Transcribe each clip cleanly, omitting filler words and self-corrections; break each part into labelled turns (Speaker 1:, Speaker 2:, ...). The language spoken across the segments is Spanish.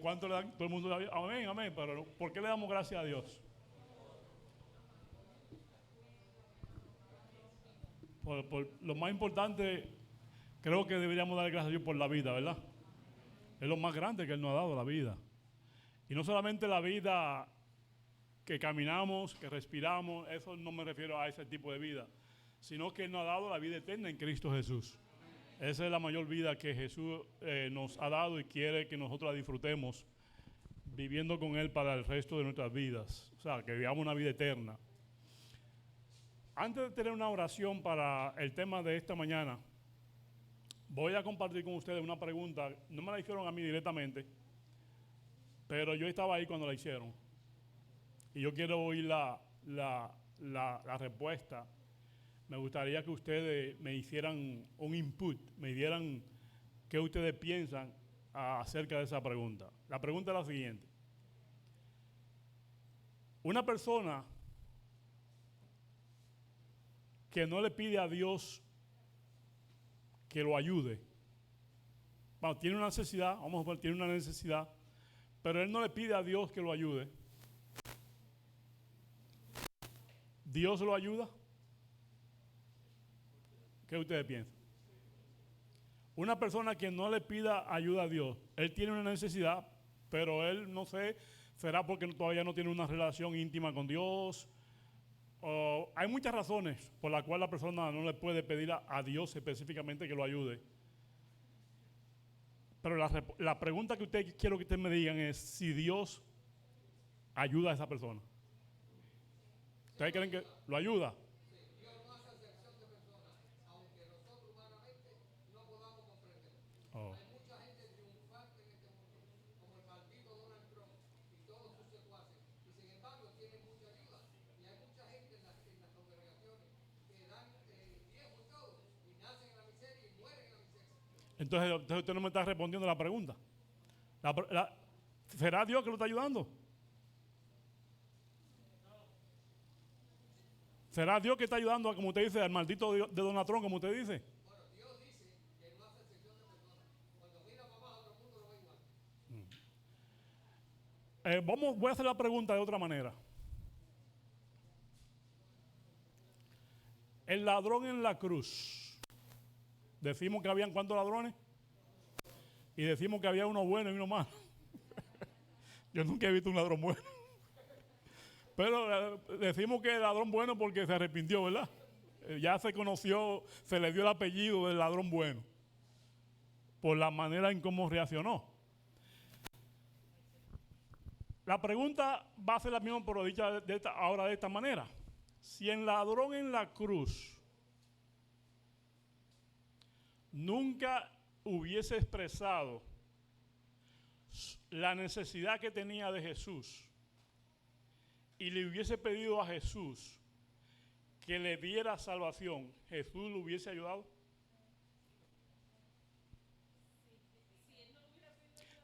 Speaker 1: ¿Cuánto le dan? Todo el mundo da amén, amén. Pero ¿por qué le damos gracias a Dios? Por lo más importante, creo que deberíamos dar gracias a Dios por la vida, ¿verdad? Es lo más grande que Él nos ha dado, la vida. Y no solamente la vida que caminamos, que respiramos, eso no me refiero a ese tipo de vida, sino que Él nos ha dado la vida eterna en Cristo Jesús. Esa es la mayor vida que Jesús nos ha dado y quiere que nosotros la disfrutemos viviendo con Él para el resto de nuestras vidas. O sea, que vivamos una vida eterna. Antes de tener una oración para el tema de esta mañana, voy a compartir con ustedes una pregunta. No me la hicieron a mí directamente, pero yo estaba ahí cuando la hicieron. Y yo quiero oír la respuesta. Me gustaría que ustedes me hicieran un input, me dieran qué ustedes piensan acerca de esa pregunta. La pregunta es la siguiente. Una persona que no le pide a Dios que lo ayude, bueno, tiene una necesidad, vamos a ver, tiene una necesidad, pero él no le pide a Dios que lo ayude. ¿Dios lo ayuda? ¿Qué ustedes piensan? Una persona que no le pida ayuda a Dios, él tiene una necesidad, pero él, no sé, será porque todavía no tiene una relación íntima con Dios. Hay muchas razones por las cuales la persona no le puede pedir a Dios específicamente que lo ayude. Pero la pregunta que quiero que ustedes me digan es si Dios ayuda a esa persona. ¿Ustedes creen que lo ayuda? Oh. Entonces usted no me está respondiendo la pregunta. ¿Será Dios que lo está ayudando? ¿Será Dios que está ayudando, como usted dice, al maldito de Donatrón, como usted dice? Voy a hacer la pregunta de otra manera. El ladrón en la cruz. Decimos que habían ¿cuántos ladrones? Y decimos que había uno bueno y uno malo. Yo nunca he visto un ladrón bueno. Pero decimos que el ladrón bueno porque se arrepintió, ¿verdad? Ya se conoció, se le dio el apellido del ladrón bueno. Por la manera en cómo reaccionó. La pregunta va a ser la misma, pero dicha ahora de esta manera. Si el ladrón en la cruz nunca hubiese expresado la necesidad que tenía de Jesús y le hubiese pedido a Jesús que le diera salvación, ¿Jesús lo hubiese ayudado?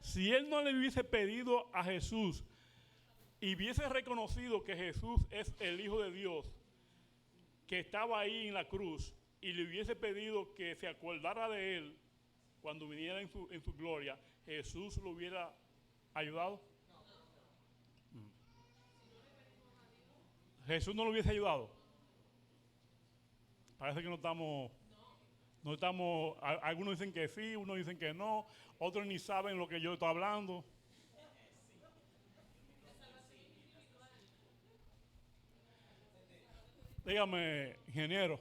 Speaker 1: Si él no le hubiese pedido a Jesús y hubiese reconocido que Jesús es el Hijo de Dios, que estaba ahí en la cruz, y le hubiese pedido que se acordara de él cuando viniera en su gloria, ¿Jesús lo hubiera ayudado? ¿Jesús no lo hubiese ayudado? Parece que no estamos, algunos dicen que sí, unos dicen que no, otros ni saben lo que yo estoy hablando. Dígame, ingeniero.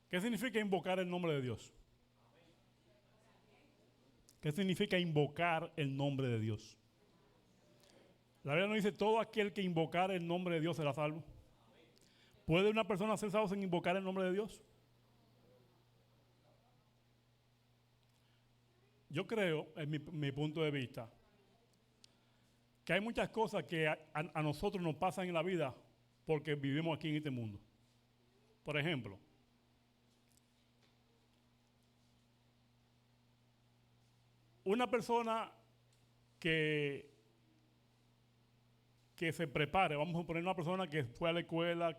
Speaker 1: ¿Qué significa invocar el nombre de Dios? ¿Qué significa invocar el nombre de Dios? La Biblia nos dice, todo aquel que invocar el nombre de Dios será salvo. ¿Puede una persona ser salva sin invocar el nombre de Dios? Yo creo, en mi punto de vista, que hay muchas cosas que a nosotros nos pasan en la vida porque vivimos aquí en este mundo. Por ejemplo, una persona que se prepare, vamos a poner una persona que fue a la escuela,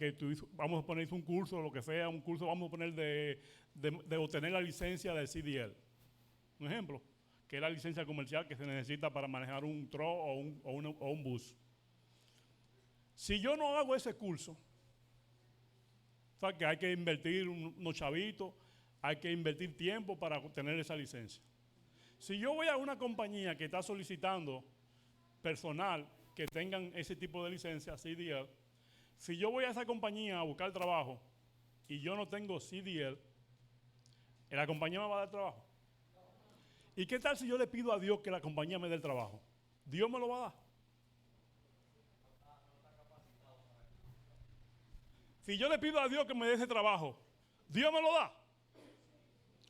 Speaker 1: vamos a poner un curso, lo que sea, un curso, vamos a poner de obtener la licencia del CDL. Un ejemplo, que es la licencia comercial que se necesita para manejar un truck o un bus. Si yo no hago ese curso, o sea que hay que invertir unos chavitos, hay que invertir tiempo para obtener esa licencia. Si yo voy a una compañía que está solicitando personal que tengan ese tipo de licencia, CDL, si yo voy a esa compañía a buscar trabajo y yo no tengo CDL, ¿la compañía me va a dar trabajo? ¿Y qué tal si yo le pido a Dios que la compañía me dé el trabajo? ¿Dios me lo va a dar? Si yo le pido a Dios que me dé ese trabajo, ¿Dios me lo da?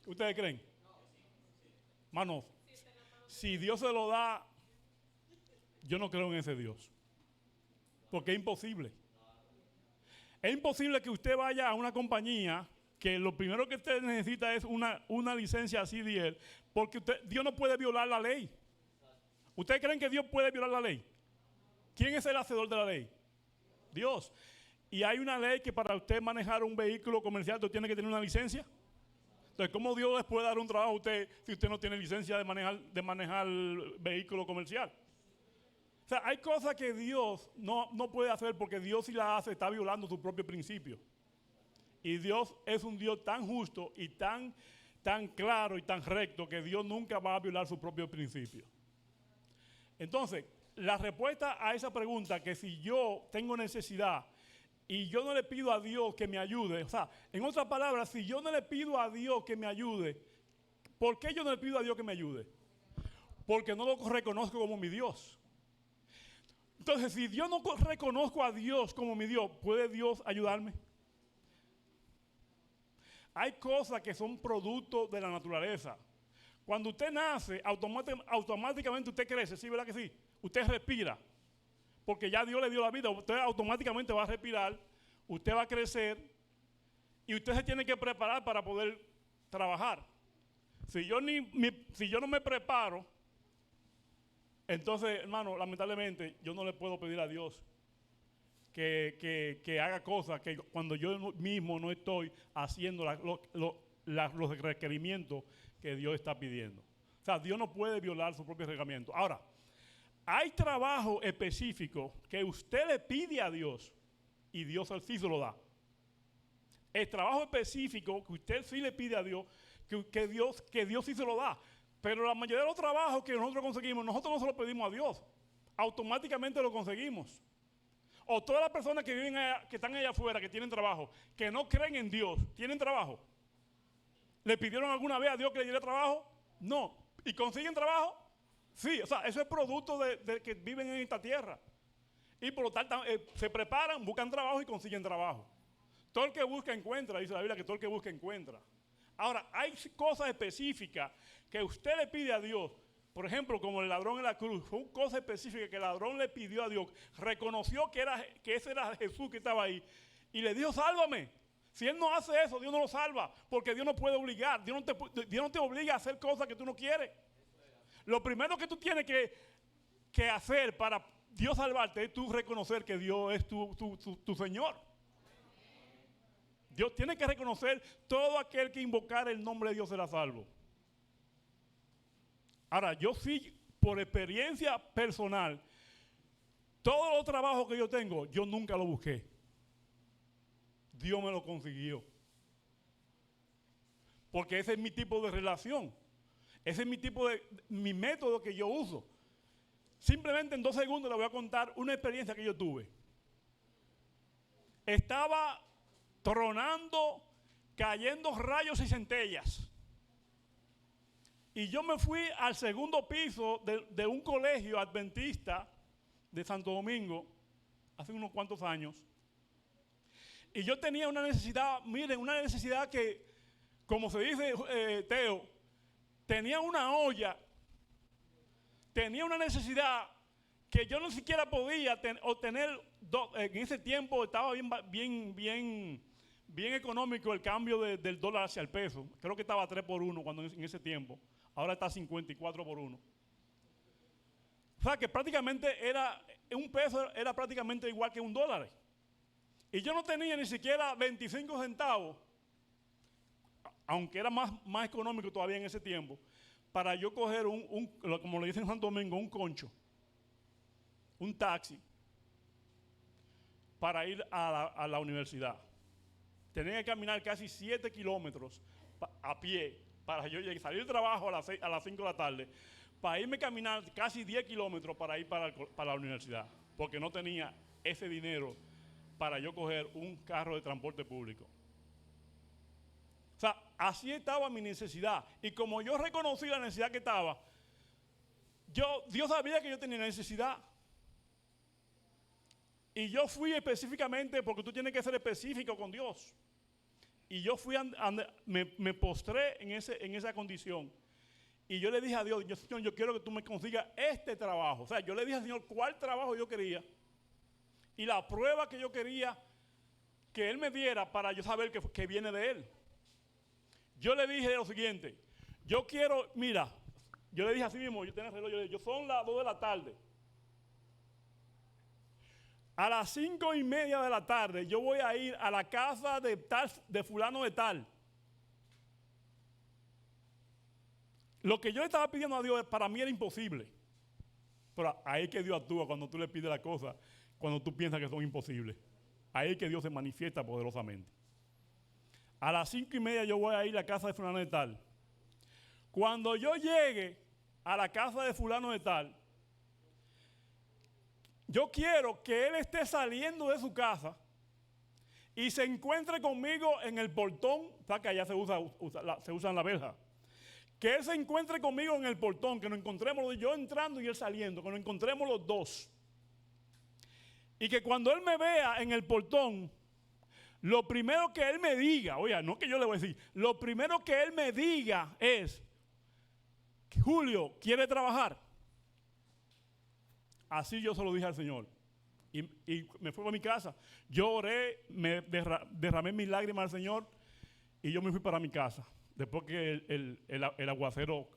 Speaker 1: ¿Ustedes creen? Manos, si Dios se lo da, yo no creo en ese Dios. Porque es imposible. Es imposible que usted vaya a una compañía que lo primero que usted necesita es una licencia CDL, porque Dios no puede violar la ley. ¿Ustedes creen que Dios puede violar la ley? ¿Quién es el hacedor de la ley? Dios. Y hay una ley que para usted manejar un vehículo comercial usted tiene que tener una licencia. Entonces, ¿cómo Dios les puede dar un trabajo a usted si usted no tiene licencia de manejar vehículo comercial? O sea, hay cosas que Dios no puede hacer porque Dios si las hace está violando su propio principio. Y Dios es un Dios tan justo y tan claro y tan recto que Dios nunca va a violar su propio principio. Entonces, la respuesta a esa pregunta, que si yo tengo necesidad y yo no le pido a Dios que me ayude, o sea, en otras palabras, si yo no le pido a Dios que me ayude, ¿por qué yo no le pido a Dios que me ayude? Porque no lo reconozco como mi Dios. Entonces, si yo no reconozco a Dios como mi Dios, ¿puede Dios ayudarme? Hay cosas que son productos de la naturaleza. Cuando usted nace, automáticamente usted crece, ¿sí, verdad que sí? Usted respira, porque ya Dios le dio la vida, usted automáticamente va a respirar, usted va a crecer y usted se tiene que preparar para poder trabajar. Si yo no me preparo, entonces, hermano, lamentablemente yo no le puedo pedir a Dios que haga cosas que cuando yo mismo no estoy haciendo los requerimientos que Dios está pidiendo. O sea, Dios no puede violar su propio reglamento. Ahora, hay trabajo específico que usted le pide a Dios y Dios sí se lo da. El trabajo específico que usted sí le pide a Dios, que Dios sí se lo da. Pero la mayoría de los trabajos que nosotros conseguimos, nosotros no se lo pedimos a Dios. Automáticamente lo conseguimos. O todas las personas que viven que están allá afuera, que tienen trabajo, que no creen en Dios, ¿tienen trabajo? ¿Le pidieron alguna vez a Dios que le diera trabajo? No. ¿Y consiguen trabajo? Sí. O sea, eso es producto de que viven en esta tierra. Y por lo tanto, se preparan, buscan trabajo y consiguen trabajo. Todo el que busca encuentra, dice la Biblia que todo el que busca encuentra. Ahora, hay cosas específicas que usted le pide a Dios. Por ejemplo, como el ladrón en la cruz, fue una cosa específica que el ladrón le pidió a Dios, reconoció que ese era Jesús que estaba ahí y le dijo, sálvame. Si él no hace eso, Dios no lo salva, porque Dios no puede obligar, Dios no te obliga a hacer cosas que tú no quieres. Lo primero que tú tienes que hacer para Dios salvarte es tú reconocer que Dios es tu Señor. Dios tiene que reconocer todo aquel que invocar el nombre de Dios será salvo. Ahora, yo sí, por experiencia personal, todos los trabajos que yo tengo, yo nunca lo busqué. Dios me lo consiguió. Porque ese es mi tipo de relación. Ese es mi método que yo uso. Simplemente en 2 segundos le voy a contar una experiencia que yo tuve. Estaba tronando, cayendo rayos y centellas. Y yo me fui al 2º piso de un colegio adventista de Santo Domingo, hace unos cuantos años. Y yo tenía una necesidad, miren, una necesidad que, como se dice, Teo, tenía una olla, tenía una necesidad que yo no siquiera podía obtener, en ese tiempo estaba bien económico el cambio del dólar hacia el peso. Creo que estaba a 3 por 1 en ese tiempo. Ahora está 54 por 1. O sea que prácticamente un peso era prácticamente igual que $1. Y yo no tenía ni siquiera 25 centavos, aunque era más económico todavía en ese tiempo, para yo coger como le dicen en Santo Domingo, un concho, un taxi, para ir a la universidad. Tenía que caminar casi 7 kilómetros a pie para yo salir del trabajo a las 5 de la tarde, para irme a caminar casi 10 kilómetros para ir para la universidad, porque no tenía ese dinero para yo coger un carro de transporte público. O sea, así estaba mi necesidad. Y como yo reconocí la necesidad que estaba, Dios sabía que yo tenía necesidad. Y yo fui específicamente, porque tú tienes que ser específico con Dios. Y yo me postré en esa condición. Y yo le dije a Dios, Señor, yo quiero que tú me consigas este trabajo. O sea, yo le dije al Señor cuál trabajo yo quería. Y la prueba que yo quería que Él me diera para yo saber que viene de Él. Yo le dije lo siguiente, yo quiero, mira, yo le dije así mismo, yo tenía el reloj, yo le dije, son las 2 de la tarde. A las 5:30 de la tarde yo voy a ir a la casa de fulano de tal. Lo que yo le estaba pidiendo a Dios para mí era imposible. Pero ahí es que Dios actúa cuando tú le pides las cosas, cuando tú piensas que son imposibles. Ahí es que Dios se manifiesta poderosamente. A las 5:30 yo voy a ir a la casa de fulano de tal. Cuando yo llegue a la casa de fulano de tal, yo quiero que él esté saliendo de su casa y se encuentre conmigo en el portón, o sea que allá se usa en la verja. Que él se encuentre conmigo en el portón, que nos encontremos, yo entrando y él saliendo, que nos encontremos los dos. Y que cuando él me vea en el portón, lo primero que él me diga, oiga, no que yo le voy a decir, lo primero que él me diga es, Julio, ¿quiere trabajar? Así yo se lo dije al Señor. Y me fui a mi casa. Yo oré, me derramé mis lágrimas al Señor y yo me fui para mi casa. Después que el aguacero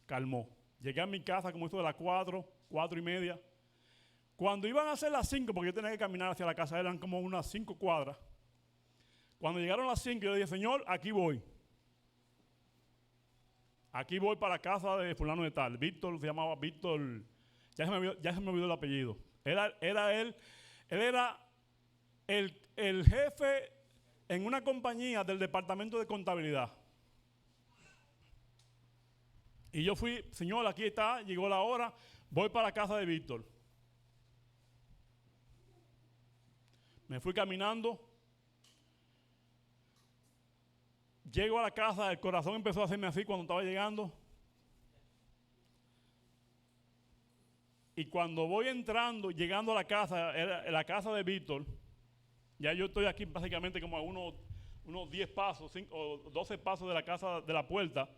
Speaker 1: calmó. Llegué a mi casa como esto de las 4:30. Cuando iban a ser las 5, porque yo tenía que caminar hacia la casa, eran como unas 5 cuadras. Cuando llegaron las 5, yo dije, Señor, aquí voy. Aquí voy para la casa de fulano de tal. Víctor, se llamaba Víctor, ya se me olvidó el apellido. Él era el jefe en una compañía del departamento de contabilidad. Y yo fui, Señor, aquí está, llegó la hora, voy para la casa de Víctor. Me fui caminando. Llego a la casa, el corazón empezó a hacerme así cuando estaba llegando. Y cuando voy entrando, llegando a la casa, la casa de Víctor, ya yo estoy aquí básicamente como a unos 10 pasos, 5 o 12 pasos de la casa, de la puerta.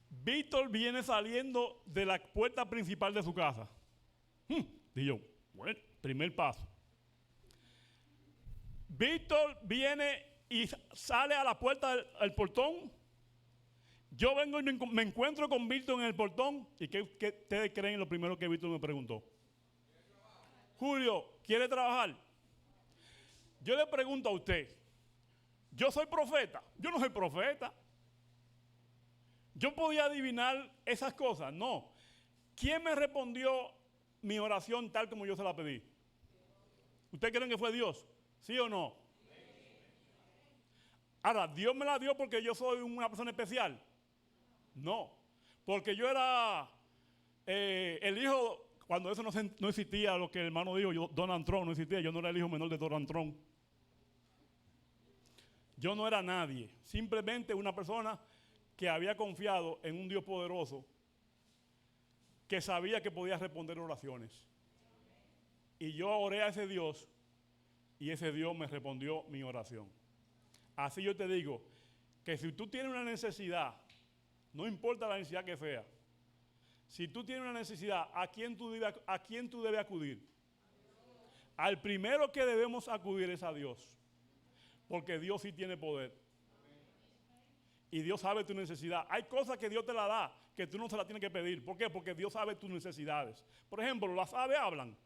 Speaker 1: Víctor viene saliendo de la puerta principal de su casa. Dije yo, bueno, primer paso. Víctor viene y sale a la puerta del portón. Yo vengo y me encuentro con Víctor en el portón. ¿Y qué ustedes creen lo primero que Víctor me preguntó? Julio, ¿quiere trabajar? Yo le pregunto a usted, ¿yo soy profeta? Yo no soy profeta. ¿Yo podía adivinar esas cosas? No. ¿Quién me respondió mi oración tal como yo se la pedí? ¿Ustedes creen que fue Dios? ¿Sí o no? Ahora, ¿Dios me la dio porque yo soy una persona especial? No. Porque yo era el hijo, cuando eso no existía, lo que el hermano dijo, Donald Trump no existía, yo no era el hijo menor de Donald Trump. Yo no era nadie, simplemente una persona que había confiado en un Dios poderoso que sabía que podía responder oraciones. Y yo oré a ese Dios y ese Dios me respondió mi oración. Así yo te digo que si tú tienes una necesidad, no importa la necesidad que sea, Si tú tienes una necesidad, ¿a quién tú debes acudir? Al primero que debemos acudir es a Dios. Porque Dios sí tiene poder. Y Dios sabe tu necesidad. Hay cosas que Dios te la da, que tú no se las tienes que pedir. ¿Por qué? Porque Dios sabe tus necesidades. Por ejemplo, las aves hablan.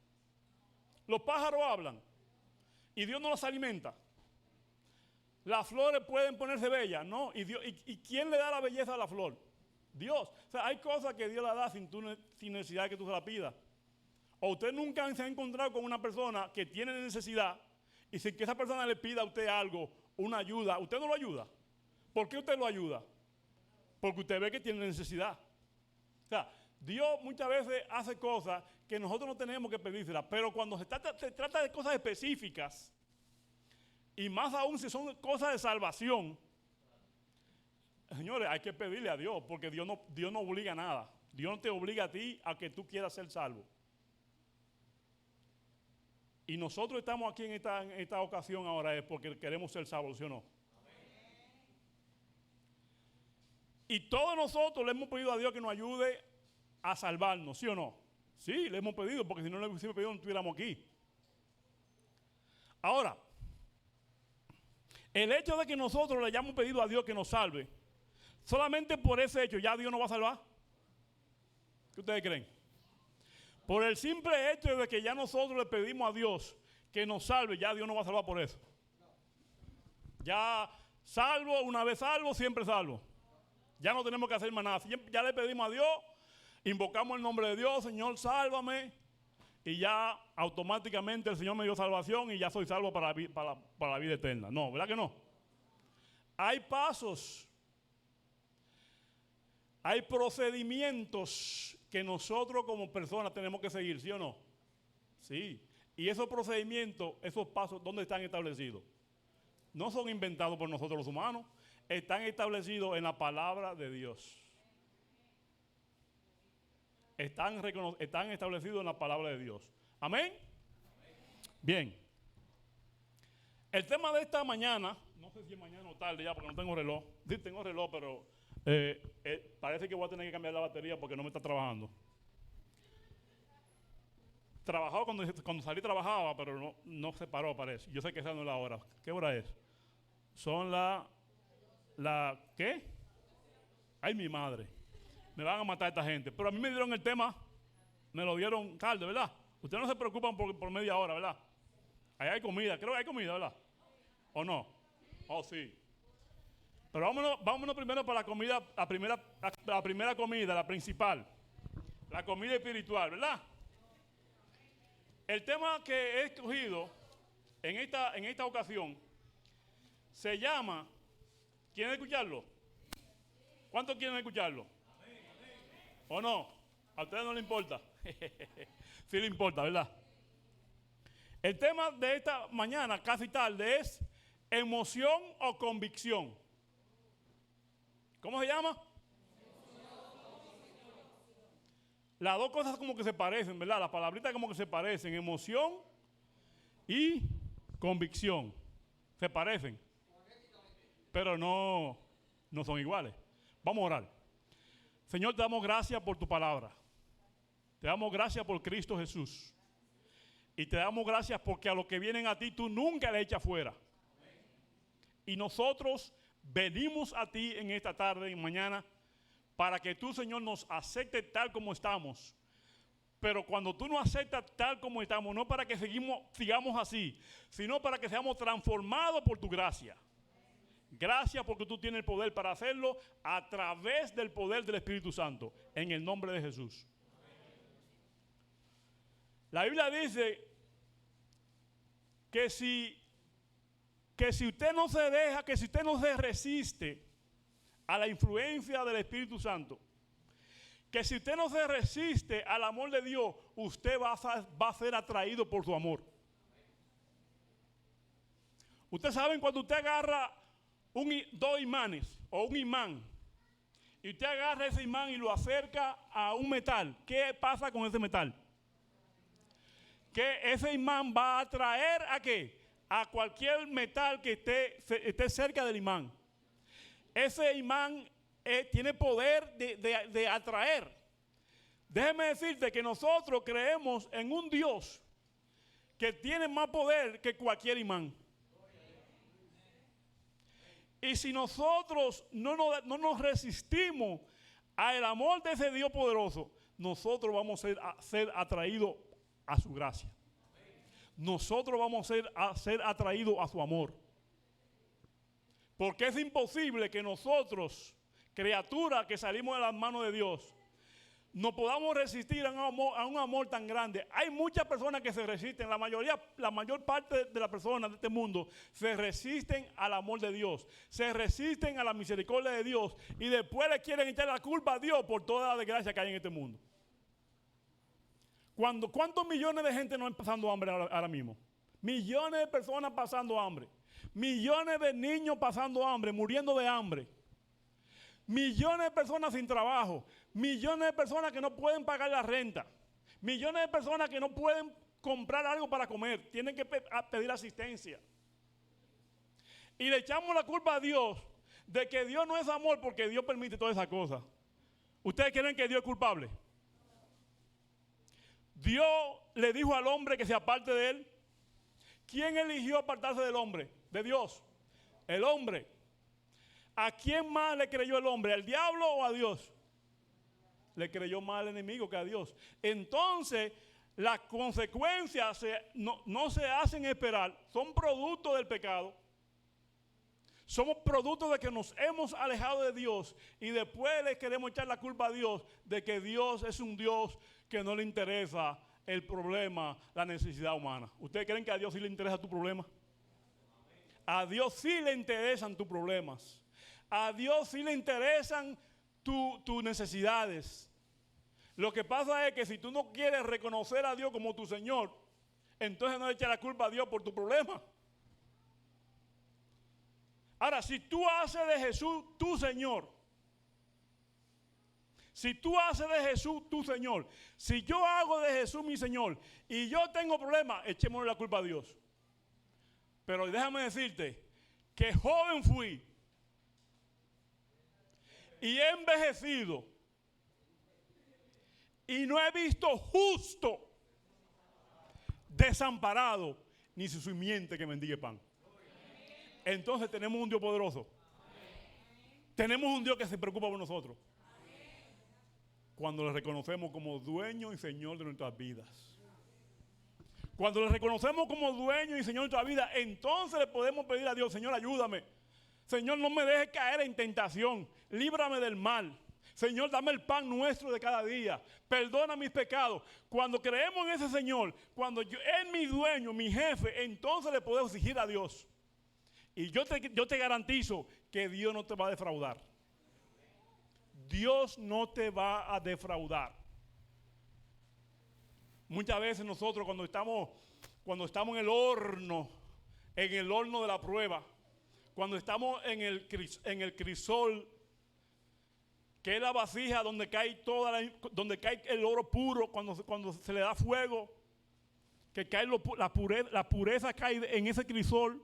Speaker 1: Los pájaros hablan. Y Dios no las alimenta. Las flores pueden ponerse bellas, ¿no? ¿Y quién le da la belleza a la flor? Dios. O sea, hay cosas que Dios la da sin necesidad de que tú se la pidas. O usted nunca se ha encontrado con una persona que tiene necesidad y sin que esa persona le pida a usted algo, una ayuda, usted no lo ayuda. ¿Por qué usted lo ayuda? Porque usted ve que tiene necesidad. O sea, Dios muchas veces hace cosas que nosotros no tenemos que pedírselas, pero cuando se trata de cosas específicas, y más aún si son cosas de salvación, señores, hay que pedirle a Dios, porque Dios no obliga a nada. Dios no te obliga a ti a que tú quieras ser salvo. Y nosotros estamos aquí en esta ocasión ahora es porque queremos ser salvos, ¿sí o no? Y todos nosotros le hemos pedido a Dios que nos ayude a salvarnos, ¿sí o no? Sí, le hemos pedido, porque si no le hubiésemos pedido no estuviéramos aquí. Ahora, el hecho de que nosotros le hayamos pedido a Dios que nos salve, solamente por ese hecho ya Dios nos va a salvar. ¿Qué ustedes creen? Por el simple hecho de que ya nosotros le pedimos a Dios que nos salve, ya Dios nos va a salvar por eso. Ya salvo, una vez salvo, siempre salvo. Ya no tenemos que hacer más nada. Ya le pedimos a Dios, invocamos el nombre de Dios, Señor, sálvame. Y ya automáticamente el Señor me dio salvación y ya soy salvo para la vida eterna. No, ¿verdad que no? Hay pasos, hay procedimientos que nosotros como personas tenemos que seguir, ¿sí o no? Sí. Y esos procedimientos, esos pasos, ¿dónde están establecidos? No son inventados por nosotros los humanos, están establecidos en la palabra de Dios. Están establecidos en la palabra de Dios. ¿Amén? Bien. El tema de esta mañana, no sé si es mañana o tarde ya porque no tengo reloj. Sí, tengo reloj, pero parece que voy a tener que cambiar la batería porque no me está trabajando. Trabajaba cuando salí trabajaba, pero no se paró, parece. Yo sé que esa no es la hora. ¿Qué hora es? Son ¿qué? Ay, mi madre. Me van a matar esta gente. Pero a mí me dieron el tema, me lo dieron tarde, ¿verdad? Ustedes no se preocupan por media hora, ¿verdad? Ahí hay comida, creo que hay comida, ¿verdad? ¿O no? Oh, sí. Pero vámonos primero para la comida, la primera comida, la principal. La comida espiritual, ¿verdad? El tema que he escogido en esta ocasión se llama, ¿quieren escucharlo? ¿Cuántos quieren escucharlo? ¿O no? A ustedes no les importa. Sí les importa, ¿verdad? El tema de esta mañana, casi tarde, es emoción o convicción. ¿Cómo se llama? Las dos cosas como que se parecen, ¿verdad? Las palabritas como que se parecen. Emoción y convicción. Se parecen. Pero no son iguales. Vamos a orar. Señor, te damos gracias por tu palabra. Te damos gracias por Cristo Jesús. Y te damos gracias porque a los que vienen a ti tú nunca le echas fuera. Y nosotros venimos a ti en esta tarde y mañana para que tú, Señor, nos aceptes tal como estamos. Pero cuando tú nos aceptas tal como estamos, no para que sigamos así, sino para que seamos transformados por tu gracia. Gracias porque tú tienes el poder para hacerlo a través del poder del Espíritu Santo, en el nombre de Jesús. La Biblia dice que si usted no se deja, que si usted no se resiste a la influencia del Espíritu Santo, que si usted no se resiste al amor de Dios, usted va a ser atraído por su amor. Ustedes saben cuando usted agarra dos imanes o un imán y usted agarra ese imán y lo acerca a un metal, ¿qué pasa con ese metal? Que ese imán va a atraer ¿a qué? A cualquier metal que esté cerca del imán. Ese imán tiene poder de atraer. Déjeme decirte que nosotros creemos en un Dios que tiene más poder que cualquier imán. Y si nosotros no nos resistimos al amor de ese Dios poderoso, nosotros vamos a ser atraídos a su gracia. Nosotros vamos a ser atraídos a su amor. Porque es imposible que nosotros, criaturas que salimos de las manos de Dios, no podamos resistir a un amor tan grande. Hay muchas personas que se resisten, la mayor parte de las personas de este mundo se resisten al amor de Dios, se resisten a la misericordia de Dios y después le quieren echar la culpa a Dios por toda la desgracia que hay en este mundo. ¿Cuántos millones de gente no están pasando hambre ahora mismo? Millones de personas pasando hambre, millones de niños pasando hambre, muriendo de hambre. Millones de personas sin trabajo, millones de personas que no pueden pagar la renta, millones de personas que no pueden comprar algo para comer, tienen que pedir asistencia. Y le echamos la culpa a Dios de que Dios no es amor porque Dios permite todas esas cosas. ¿Ustedes creen que Dios es culpable? Dios le dijo al hombre que se aparte de él. ¿Quién eligió apartarse del hombre? De Dios. El hombre. ¿A quién más le creyó el hombre? ¿Al diablo o a Dios? Le creyó más al enemigo que a Dios. Entonces, las consecuencias no se hacen esperar. Son producto del pecado. Somos producto de que nos hemos alejado de Dios y después le queremos echar la culpa a Dios de que Dios es un Dios que no le interesa el problema, la necesidad humana. ¿Ustedes creen que a Dios sí le interesa tu problema? A Dios sí le interesan tus problemas. A Dios sí le interesan tus necesidades. Lo que pasa es que si tú no quieres reconocer a Dios como tu Señor, entonces no le eches la culpa a Dios por tu problema. Ahora, si tú haces de Jesús tu Señor, si tú haces de Jesús tu Señor, si yo hago de Jesús mi Señor y yo tengo problemas, echémosle la culpa a Dios. Pero déjame decirte que joven fui y he envejecido y no he visto justo desamparado ni su simiente que mendigue pan. Entonces tenemos un Dios poderoso. Tenemos un Dios que se preocupa por nosotros. Cuando le reconocemos como dueño y Señor de nuestras vidas. Cuando le reconocemos como dueño y Señor de nuestras vidas, entonces le podemos pedir a Dios: Señor, ayúdame. Señor, no me dejes caer en tentación. Líbrame del mal. Señor, dame el pan nuestro de cada día. Perdona mis pecados. Cuando creemos en ese Señor, cuando Él es mi dueño, mi jefe, entonces le podemos exigir a Dios. Y yo te garantizo que Dios no te va a defraudar. Dios no te va a defraudar. Muchas veces nosotros cuando estamos en el horno de la prueba, cuando estamos en el crisol, que es la vasija donde cae donde cae el oro puro, cuando se le da fuego, que cae la pureza cae en ese crisol.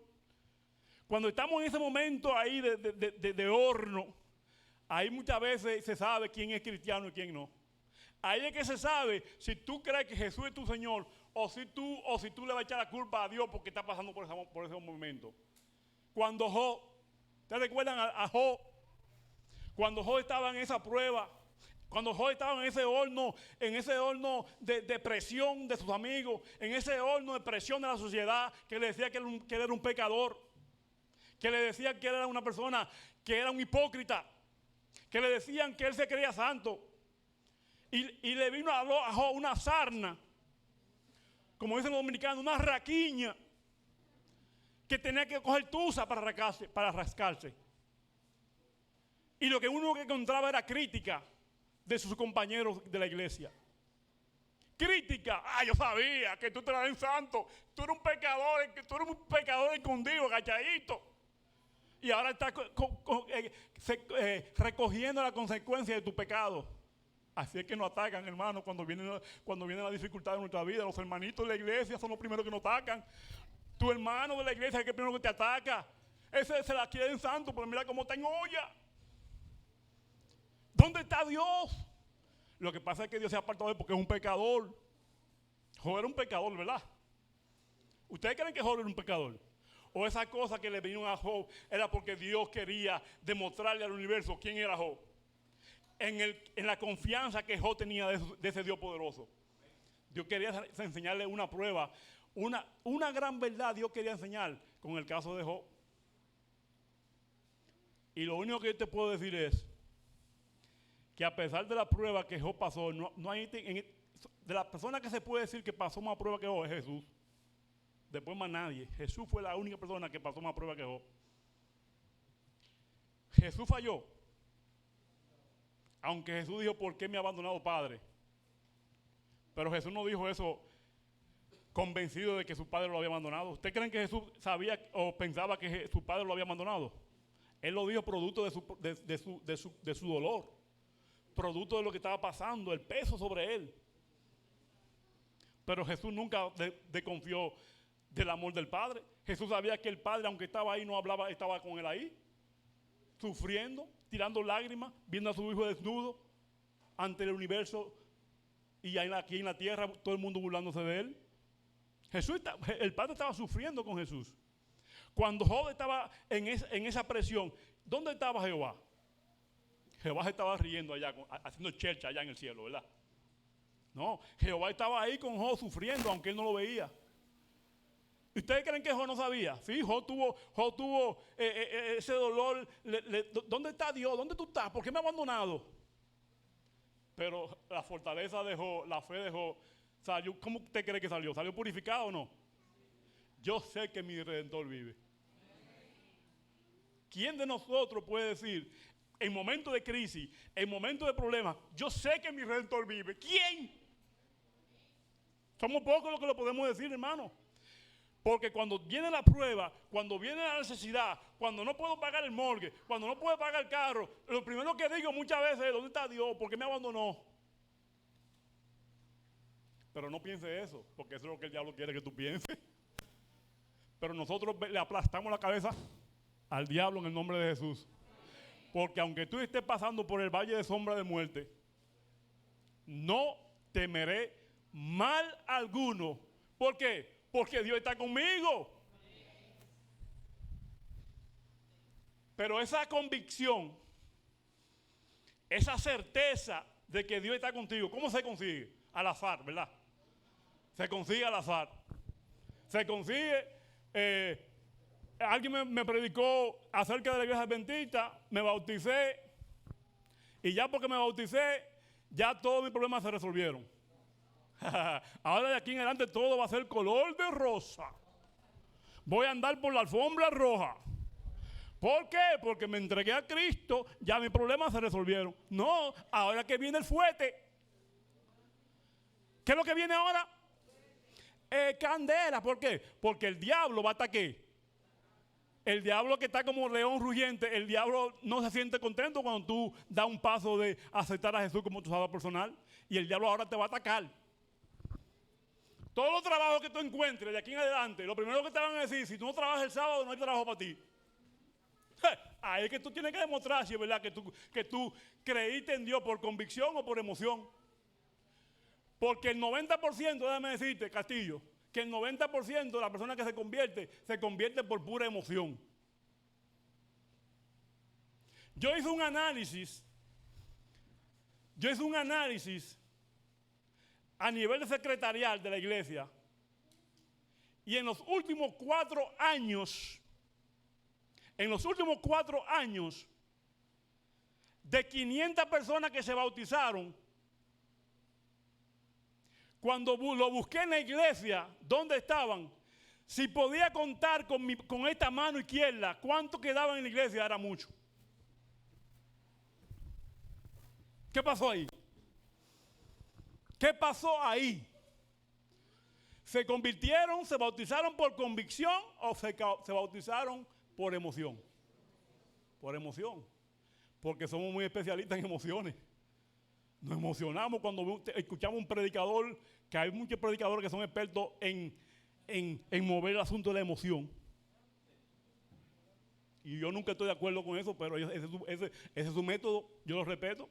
Speaker 1: Cuando estamos en ese momento ahí de horno, ahí muchas veces se sabe quién es cristiano y quién no. Ahí es que se sabe si tú crees que Jesús es tu Señor o si tú le vas a echar la culpa a Dios porque está pasando por ese momento. Cuando Job, ¿ustedes recuerdan a Job? Cuando Job estaba en esa prueba, cuando Job estaba en ese horno de presión de sus amigos, en ese horno de presión de la sociedad que le decía que él era un pecador, que le decían que era una persona que era un hipócrita, que le decían que él se creía santo. Y le vino a Job una sarna, como dicen los dominicanos, una raquiña, que tenía que coger tusa para rascarse. Y lo que uno que encontraba era crítica de sus compañeros de la iglesia. Crítica: yo sabía que tú te eras un santo, tú eres un pecador escondido, agachadito. Y ahora estás recogiendo la consecuencia de tu pecado. Así es que nos atacan, hermanos, cuando viene la dificultad de nuestra vida. Los hermanitos de la iglesia son los primeros que nos atacan. Tu hermano de la iglesia es el primero que te ataca. Ese se la quiere en santo, pero mira cómo está en olla. ¿Dónde está Dios? Lo que pasa es que Dios se ha apartado de él porque es un pecador. Job era un pecador, ¿verdad? ¿Ustedes creen que Job era un pecador? O esa cosa que le vinieron a Job era porque Dios quería demostrarle al universo quién era Job. En la confianza que Job tenía de ese Dios poderoso. Dios quería enseñarle una prueba, una gran verdad Dios quería enseñar con el caso de Job. Y lo único que yo te puedo decir es que a pesar de la prueba que Job pasó, no hay de las personas que se puede decir que pasó más prueba que Job es Jesús. Después más nadie. Jesús fue la única persona que pasó más prueba que Job. Jesús falló. Aunque Jesús dijo, ¿por qué me ha abandonado, Padre? Pero Jesús no dijo eso convencido de que su padre lo había abandonado. ¿Ustedes creen que Jesús sabía o pensaba que su padre lo había abandonado? Él lo dijo producto de su dolor, producto de lo que estaba pasando, el peso sobre él. Pero Jesús nunca desconfió del amor del Padre. Jesús sabía que el Padre, aunque estaba ahí, no hablaba, estaba con él ahí, sufriendo, tirando lágrimas, viendo a su hijo desnudo ante el universo y aquí en la tierra, todo el mundo burlándose de él. El Padre estaba sufriendo con Jesús. Cuando Job estaba en esa presión, ¿dónde estaba Jehová? Jehová se estaba riendo allá, haciendo chercha allá en el cielo, ¿verdad? No, Jehová estaba ahí con Job sufriendo, aunque él no lo veía. ¿Ustedes creen que Job no sabía? Sí, Job tuvo ese dolor. ¿Dónde está Dios? ¿Dónde tú estás? ¿Por qué me ha abandonado? Pero la fortaleza de Job, la fe de Job, salió. ¿Cómo usted cree que salió? ¿Salió purificado o no? Yo sé que mi Redentor vive. ¿Quién de nosotros puede decir, en momentos de crisis, en momentos de problemas, yo sé que mi Redentor vive? ¿Quién? Somos pocos los que lo podemos decir, hermano. Porque cuando viene la prueba, cuando viene la necesidad, cuando no puedo pagar el mortgage, cuando no puedo pagar el carro, lo primero que digo muchas veces es, ¿dónde está Dios? ¿Por qué me abandonó? Pero no piense eso, porque eso es lo que el diablo quiere que tú pienses. Pero nosotros le aplastamos la cabeza al diablo en el nombre de Jesús. Porque aunque tú estés pasando por el valle de sombra de muerte, no temeré mal alguno. ¿Por qué? Porque Dios está conmigo. Pero esa convicción, esa certeza de que Dios está contigo, ¿cómo se consigue? Al azar, ¿verdad? Se consigue al azar. Se consigue. Alguien me predicó acerca de la iglesia adventista, me bauticé, y ya porque me bauticé, ya todos mis problemas se resolvieron. Ahora de aquí en adelante todo va a ser color de rosa. Voy a andar por la alfombra roja. ¿Por qué? Porque me entregué a Cristo, ya mis problemas se resolvieron. No, ahora que viene el fuete. ¿Qué es lo que viene ahora? Candela. ¿Por qué? Porque el diablo va hasta aquí. El diablo que está como león rugiente, el diablo no se siente contento cuando tú das un paso de aceptar a Jesús como tu salvador personal. Y el diablo ahora te va a atacar. Todos los trabajos que tú encuentres de aquí en adelante, lo primero que te van a decir, si tú no trabajas el sábado, no hay trabajo para ti. Ahí es que tú tienes que demostrar si es verdad que tú creíste en Dios por convicción o por emoción. Porque el 90%, déjame decirte, Castillo, que el 90% de la persona que se convierte por pura emoción. Yo hice un análisis a nivel secretarial de la iglesia, y en los últimos 4 años, de 500 personas que se bautizaron, cuando lo busqué en la iglesia, ¿dónde estaban? Si podía contar con esta mano izquierda, ¿cuánto quedaban en la iglesia? Era mucho. ¿Qué pasó ahí? ¿Qué pasó ahí? ¿Se convirtieron, se bautizaron por convicción o se bautizaron por emoción? Por emoción. Porque somos muy especialistas en emociones. Nos emocionamos cuando escuchamos un predicador, que hay muchos predicadores que son expertos en mover el asunto de la emoción. Y yo nunca estoy de acuerdo con eso, pero ese es su método, yo lo respeto.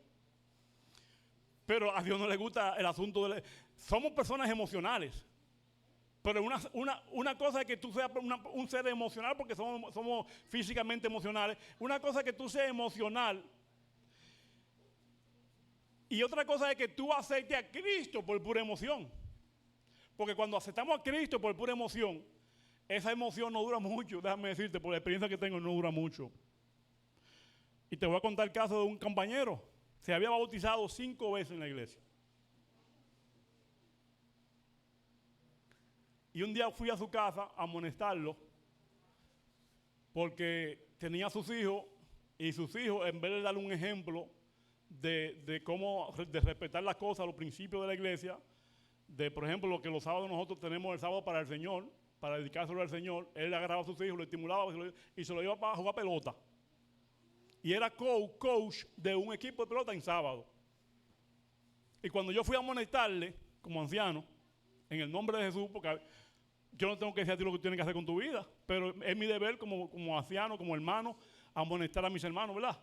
Speaker 1: Pero a Dios no le gusta el asunto somos personas emocionales. Pero una cosa es que tú seas un ser emocional, porque somos físicamente emocionales. Una cosa es que tú seas emocional. Y otra cosa es que tú aceptes a Cristo por pura emoción. Porque cuando aceptamos a Cristo por pura emoción, esa emoción no dura mucho. Déjame decirte, por la experiencia que tengo, no dura mucho. Y te voy a contar el caso de un compañero. Se había bautizado 5 veces en la iglesia. Y un día fui a su casa a amonestarlo porque tenía a sus hijos y sus hijos, en vez de darle un ejemplo de cómo de respetar las cosas, los principios de la iglesia, por ejemplo, lo que los sábados nosotros tenemos el sábado para el Señor, para dedicárselo al Señor, él agarraba a sus hijos, lo estimulaba y se lo iba para jugar pelota. Y era coach de un equipo de pelota en sábado. Y cuando yo fui a amonestarle, como anciano, en el nombre de Jesús, porque yo no tengo que decir a ti lo que tú tienes que hacer con tu vida, pero es mi deber como anciano, como hermano, amonestar a mis hermanos, ¿verdad?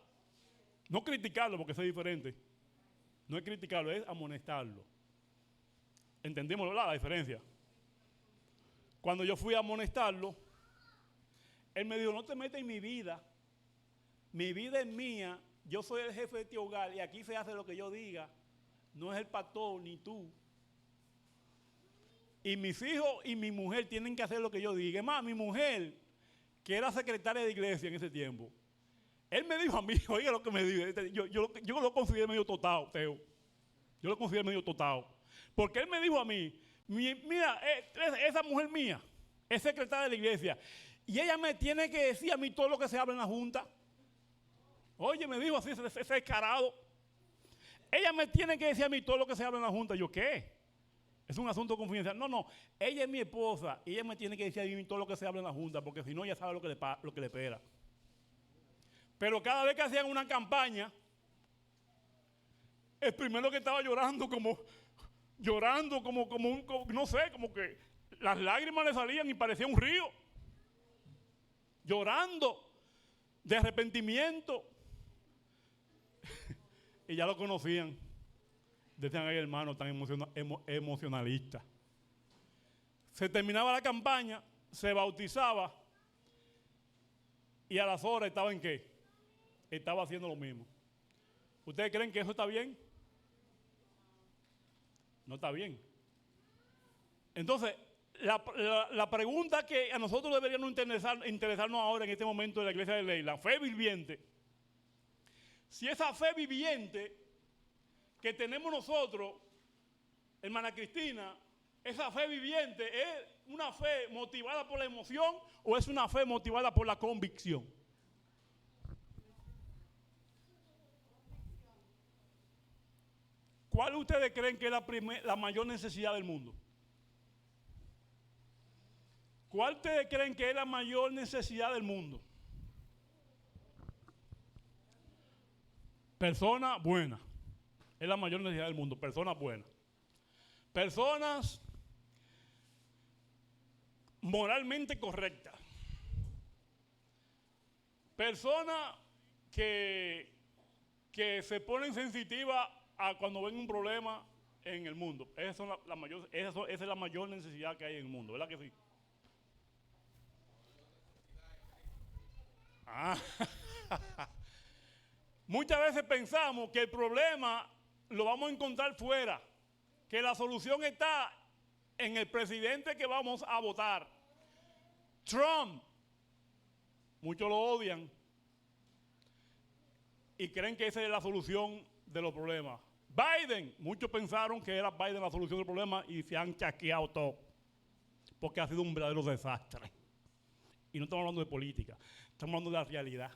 Speaker 1: No criticarlo, porque eso es diferente. No es criticarlo, es amonestarlo. ¿Entendimos, verdad, la diferencia? Cuando yo fui a amonestarlo, él me dijo, no te metas en mi vida es mía, yo soy el jefe de este hogar y aquí se hace lo que yo diga, no es el pastor ni tú. Y mis hijos y mi mujer tienen que hacer lo que yo diga. Es más, mi mujer, que era secretaria de iglesia en ese tiempo, él me dijo a mí, oiga lo que me dijo, yo lo consideré medio totado, Teo. Yo lo consideré medio totado. Porque él me dijo a mí, mira, esa mujer mía es secretaria de la iglesia y ella me tiene que decir a mí todo lo que se habla en la junta. Oye, me dijo así, ese descarado. Ella me tiene que decir a mí todo lo que se habla en la junta. Yo, ¿qué? Es un asunto confidencial. No, ella es mi esposa y ella me tiene que decir a mí todo lo que se habla en la junta, porque si no, ella sabe lo que le espera. Pero cada vez que hacían una campaña, el primero que estaba llorando como no sé, como que las lágrimas le salían y parecía un río. Llorando de arrepentimiento. Y ya lo conocían. Decían, ay, hermano, tan emocionalista. Se terminaba la campaña, se bautizaba y a las horas estaba en qué? Estaba haciendo lo mismo. ¿Ustedes creen que eso está bien? No está bien. Entonces, la pregunta que a nosotros deberíamos interesarnos ahora en este momento de la iglesia de Ley, la fe viviente. Si esa fe viviente que tenemos nosotros, hermana Cristina, esa fe viviente es una fe motivada por la emoción o es una fe motivada por la convicción. ¿Cuál ustedes creen que es la mayor necesidad del mundo? ¿Cuál ustedes creen que es la mayor necesidad del mundo? Personas buenas. Es la mayor necesidad del mundo, personas buenas. Personas moralmente correctas. Personas que se ponen sensitivas a cuando ven un problema en el mundo. Esa es la mayor necesidad que hay en el mundo, ¿verdad que sí? Muchas veces pensamos que el problema lo vamos a encontrar fuera, que la solución está en el presidente que vamos a votar. Trump, muchos lo odian y creen que esa es la solución de los problemas. Biden, muchos pensaron que era Biden la solución del problema y se han chaqueado todo, porque ha sido un verdadero desastre. Y no estamos hablando de política, estamos hablando de la realidad.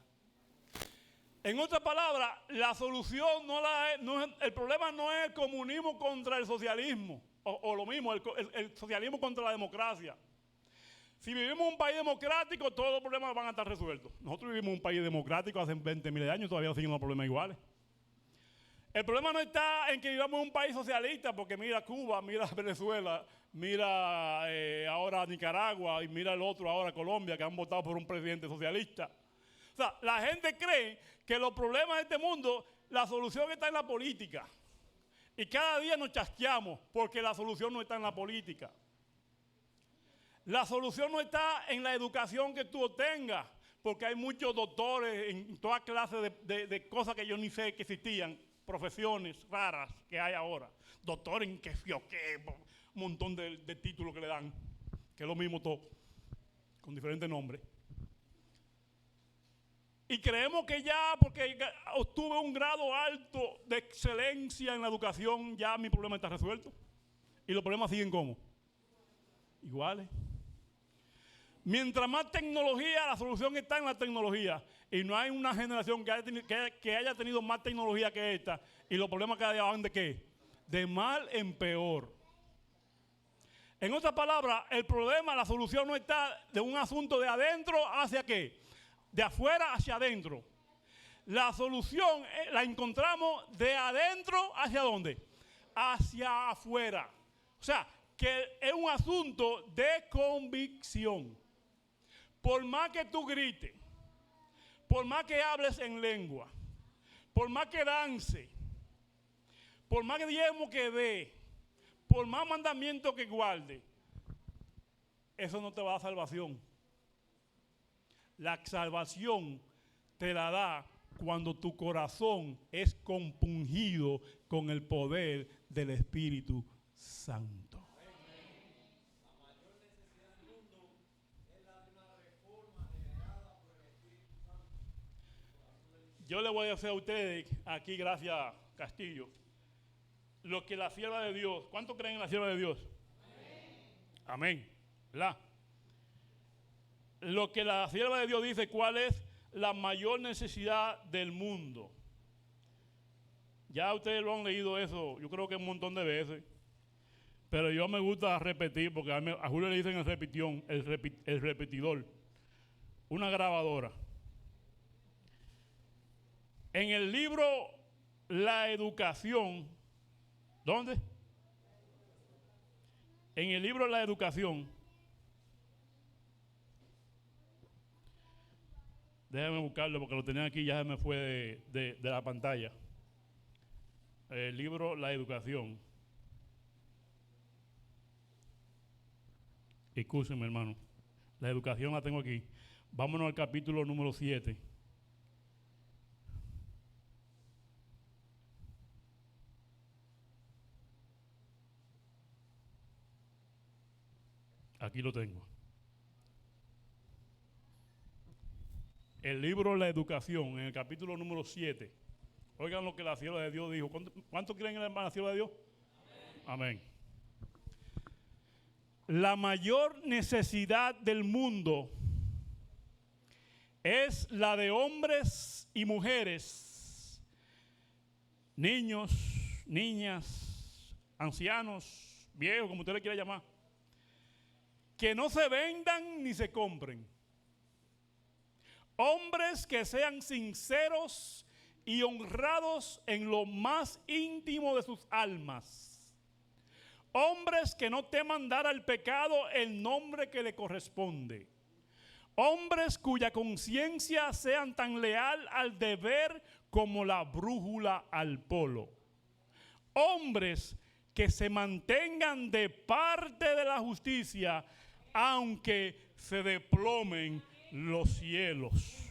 Speaker 1: En otras palabras, la solución el problema no es el comunismo contra el socialismo, o lo mismo, el socialismo contra la democracia. Si vivimos en un país democrático, todos los problemas van a estar resueltos. Nosotros vivimos en un país democrático hace 20.000 de años, todavía siguen los problemas iguales. El problema no está en que vivamos en un país socialista, porque mira Cuba, mira Venezuela, mira ahora Nicaragua y mira el otro ahora Colombia, que han votado por un presidente socialista. O sea, la gente cree que los problemas de este mundo, la solución está en la política. Y cada día nos chasqueamos porque la solución no está en la política. La solución no está en la educación que tú obtengas, porque hay muchos doctores en toda clase de cosas que yo ni sé que existían, profesiones raras que hay ahora. Doctor en qué, un montón de títulos que le dan, que es lo mismo todo, con diferentes nombres. Y creemos que ya, porque obtuve un grado alto de excelencia en la educación, ya mi problema está resuelto. Y los problemas siguen como iguales. Mientras más tecnología, la solución está en la tecnología. Y no hay una generación que haya tenido más tecnología que esta. Y los problemas cada día van de qué? De mal en peor. En otras palabras, el problema, la solución no está de un asunto de adentro hacia qué. De afuera hacia adentro. La solución la encontramos de adentro hacia dónde? Hacia afuera. O sea, que es un asunto de convicción. Por más que tú grites, por más que hables en lengua, por más que dance, por más que diezmo que dé, por más mandamiento que guarde, eso no te va a dar salvación. La salvación te la da cuando tu corazón es compungido con el poder del Espíritu Santo. Yo le voy a hacer a ustedes aquí, gracias Castillo, lo que la sierva de Dios, ¿cuántos creen en la sierva de Dios? Amén. ¿Verdad? Lo que la sierva de Dios dice, ¿cuál es la mayor necesidad del mundo? Ya ustedes lo han leído eso, yo creo que un montón de veces, pero yo me gusta repetir, porque a Julio le dicen el repetidor, una grabadora. En el libro La Educación, ¿dónde? En el libro La Educación, déjame buscarlo porque lo tenía aquí, ya se me fue de la pantalla. El libro La Educación. Escúcheme, hermano. La educación la tengo aquí. Vámonos al capítulo número 7. Aquí lo tengo. El libro La Educación, en el capítulo número 7. Oigan lo que la sierva de Dios dijo. ¿Cuántos creen en la sierva de Dios? Amén. Amén. La mayor necesidad del mundo es la de hombres y mujeres, niños, niñas, ancianos, viejos, como usted le quiera llamar, que no se vendan ni se compren. Hombres que sean sinceros y honrados en lo más íntimo de sus almas. Hombres que no teman dar al pecado el nombre que le corresponde. Hombres cuya conciencia sean tan leal al deber como la brújula al polo. Hombres que se mantengan de parte de la justicia, aunque se desplomen los cielos.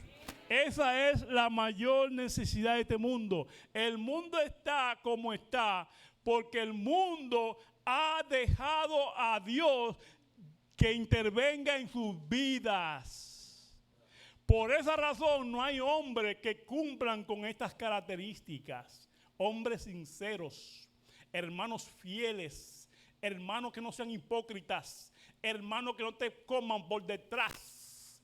Speaker 1: Esa es la mayor necesidad de este mundo. El mundo está como está porque el mundo ha dejado a Dios que intervenga en sus vidas. Por esa razón no hay hombres que cumplan con estas características. Hombres sinceros, hermanos fieles, hermanos que no sean hipócritas, hermanos que no te coman por detrás.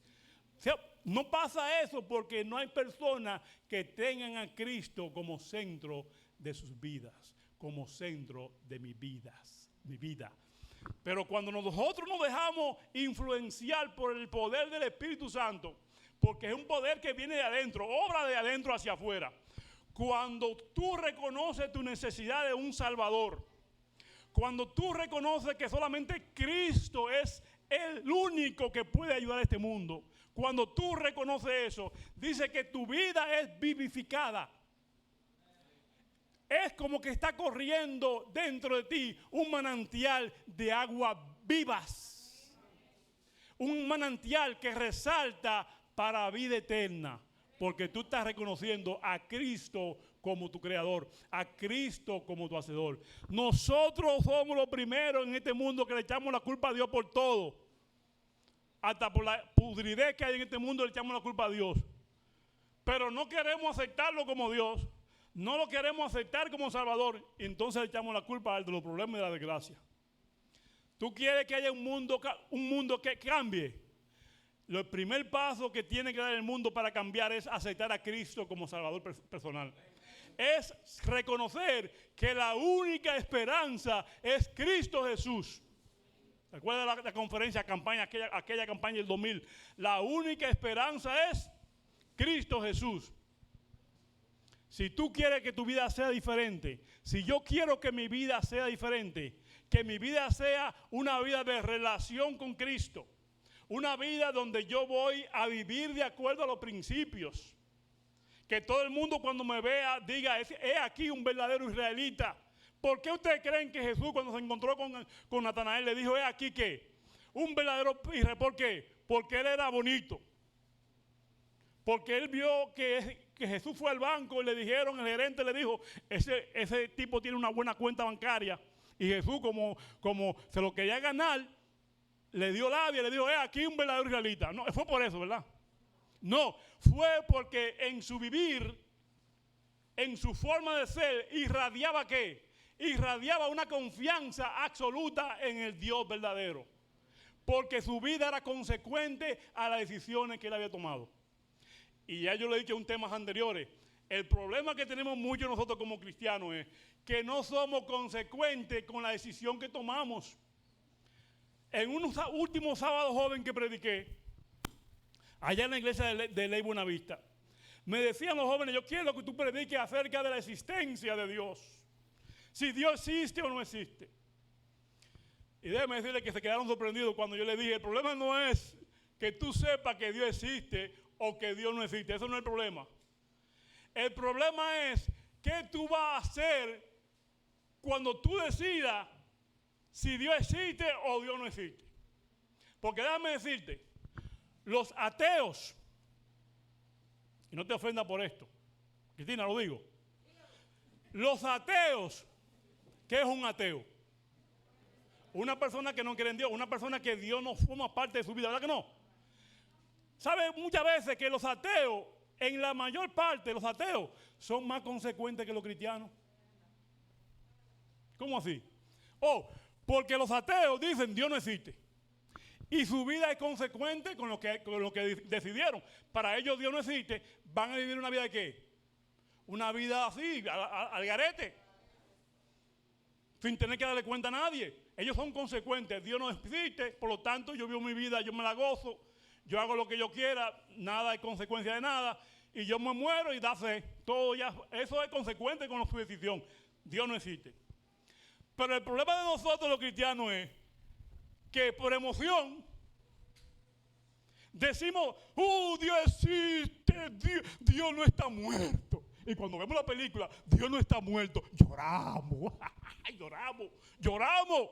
Speaker 1: O sea, no pasa eso porque no hay personas que tengan a Cristo como centro de sus vidas, como centro de mi vida. Pero cuando nosotros nos dejamos influenciar por el poder del Espíritu Santo, porque es un poder que viene de adentro, obra de adentro hacia afuera. Cuando tú reconoces tu necesidad de un Salvador, cuando tú reconoces que solamente Cristo es el único que puede ayudar a este mundo, cuando tú reconoces eso, dice que tu vida es vivificada. es como que está corriendo dentro de ti un manantial de aguas vivas. Un manantial que resalta para vida eterna. Porque tú estás reconociendo a Cristo como tu creador, a Cristo como tu hacedor. Nosotros somos los primeros en este mundo que le echamos la culpa a Dios por todo. Hasta por la pudridez que hay en este mundo le echamos la culpa a Dios. Pero no queremos aceptarlo como Dios. No lo queremos aceptar como Salvador. Y entonces le echamos la culpa a él de los problemas y de la desgracia. ¿Tú quieres que haya un mundo que cambie? El primer paso que tiene que dar el mundo para cambiar es aceptar a Cristo como Salvador personal. Es reconocer que la única esperanza es Cristo Jesús. ¿Recuerda la conferencia, campaña, aquella campaña del 2000? La única esperanza es Cristo Jesús. Si tú quieres que tu vida sea diferente, si yo quiero que mi vida sea diferente, que mi vida sea una vida de relación con Cristo, una vida donde yo voy a vivir de acuerdo a los principios. Que todo el mundo cuando me vea diga, he aquí un verdadero israelita. ¿Por qué ustedes creen que Jesús cuando se encontró con Natanael le dijo, he aquí que un verdadero israelita? ¿Por qué? Porque él era bonito. Porque él vio que Jesús fue al banco y le dijeron, el gerente le dijo, ese tipo tiene una buena cuenta bancaria. Y Jesús como se lo quería ganar, le dio labia, le dijo, aquí un verdadero israelita. No, fue por eso, ¿verdad? No, fue porque en su vivir, en su forma de ser, irradiaba ¿qué? Irradiaba una confianza absoluta en el Dios verdadero. Porque su vida era consecuente a las decisiones que él había tomado. Y ya yo le he dicho en temas anteriores, el problema que tenemos muchos nosotros como cristianos es que no somos consecuentes con la decisión que tomamos. En un último sábado joven que prediqué, allá en la iglesia de Ley Buenavista, me decían los jóvenes, yo quiero que tú prediques acerca de la existencia de Dios. Si Dios existe o no existe. Y déjeme decirle que se quedaron sorprendidos cuando yo les dije, el problema no es que tú sepas que Dios existe o que Dios no existe. Eso no es el problema. El problema es qué tú vas a hacer cuando tú decidas si Dios existe o Dios no existe. Porque déjame decirte, los ateos, y no te ofendas por esto, Cristina, lo digo. Los ateos, ¿qué es un ateo? Una persona que no cree en Dios, una persona que Dios no forma parte de su vida, ¿verdad que no? ¿Sabe muchas veces que los ateos, en la mayor parte, los ateos son más consecuentes que los cristianos? ¿Cómo así? Porque los ateos dicen Dios no existe. Y su vida es consecuente con lo que decidieron. Para ellos Dios no existe. Van a vivir una vida de ¿qué? Una vida así, al garete. Sin tener que darle cuenta a nadie. Ellos son consecuentes. Dios no existe. Por lo tanto, yo vivo mi vida, yo me la gozo. Yo hago lo que yo quiera. Nada es consecuencia de nada. Y yo me muero y da fe. Todo ya, eso es consecuente con su decisión. Dios no existe. Pero el problema de nosotros los cristianos es que por emoción decimos, Dios existe, Dios no está muerto. Y cuando vemos la película, Dios no está muerto, lloramos, lloramos,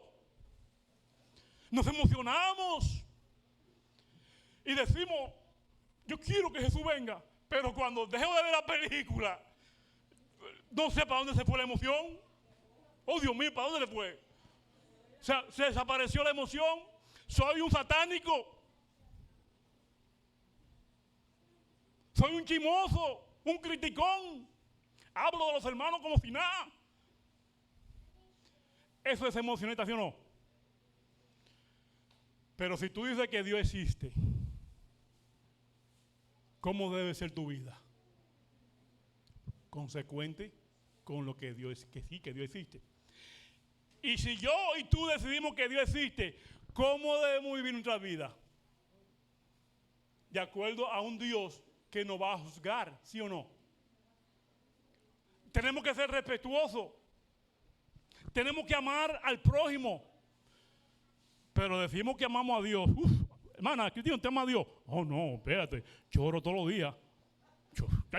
Speaker 1: nos emocionamos y decimos, yo quiero que Jesús venga, pero cuando dejo de ver la película, no sé para dónde se fue la emoción. Oh, Dios mío, ¿para dónde le fue? O sea, se desapareció la emoción. Soy un satánico. Soy un chimoso, un criticón. Hablo de los hermanos como si nada. Eso es emocioneta, ¿sí o no? Pero si tú dices que Dios existe, ¿cómo debe ser tu vida? Consecuente con lo que Dios, que sí, que Dios existe. Y si yo y tú decidimos que Dios existe, ¿cómo debemos vivir nuestra vida? De acuerdo a un Dios que nos va a juzgar, ¿sí o no? Tenemos que ser respetuosos. Tenemos que amar al prójimo. Pero decimos que amamos a Dios. Hermana, Cristina, ¿usted ama a Dios? Oh, no, espérate. Yo oro todos los días.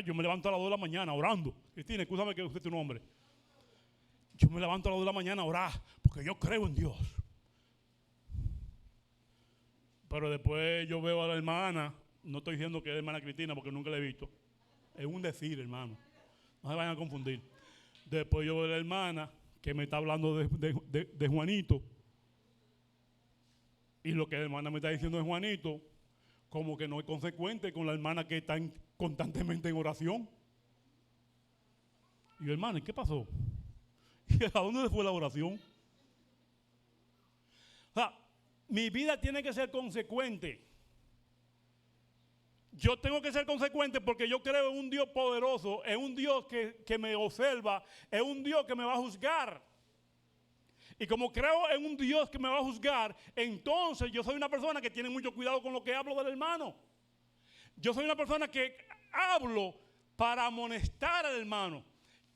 Speaker 1: Yo me levanto a las 2 de la mañana orando. Cristina, escúchame que usted es tu nombre. yo me levanto a las 2 de la mañana a orar, porque yo creo en Dios. Pero después yo veo a la hermana, no estoy diciendo que es la hermana Cristina, porque nunca la he visto. Es un decir, hermano. No se vayan a confundir. Después yo veo a la hermana que me está hablando de Juanito. Y lo que la hermana me está diciendo de Juanito, como que no es consecuente con la hermana que está constantemente en oración. Y yo, hermano, ¿y qué pasó? ¿Y a dónde se fue la oración? O sea, mi vida tiene que ser consecuente. Yo tengo que ser consecuente porque yo creo en un Dios poderoso, en un Dios que me observa, en un Dios que me va a juzgar. Y como creo en un Dios que me va a juzgar, entonces yo soy una persona que tiene mucho cuidado con lo que hablo del hermano. Yo soy una persona que hablo para amonestar al hermano.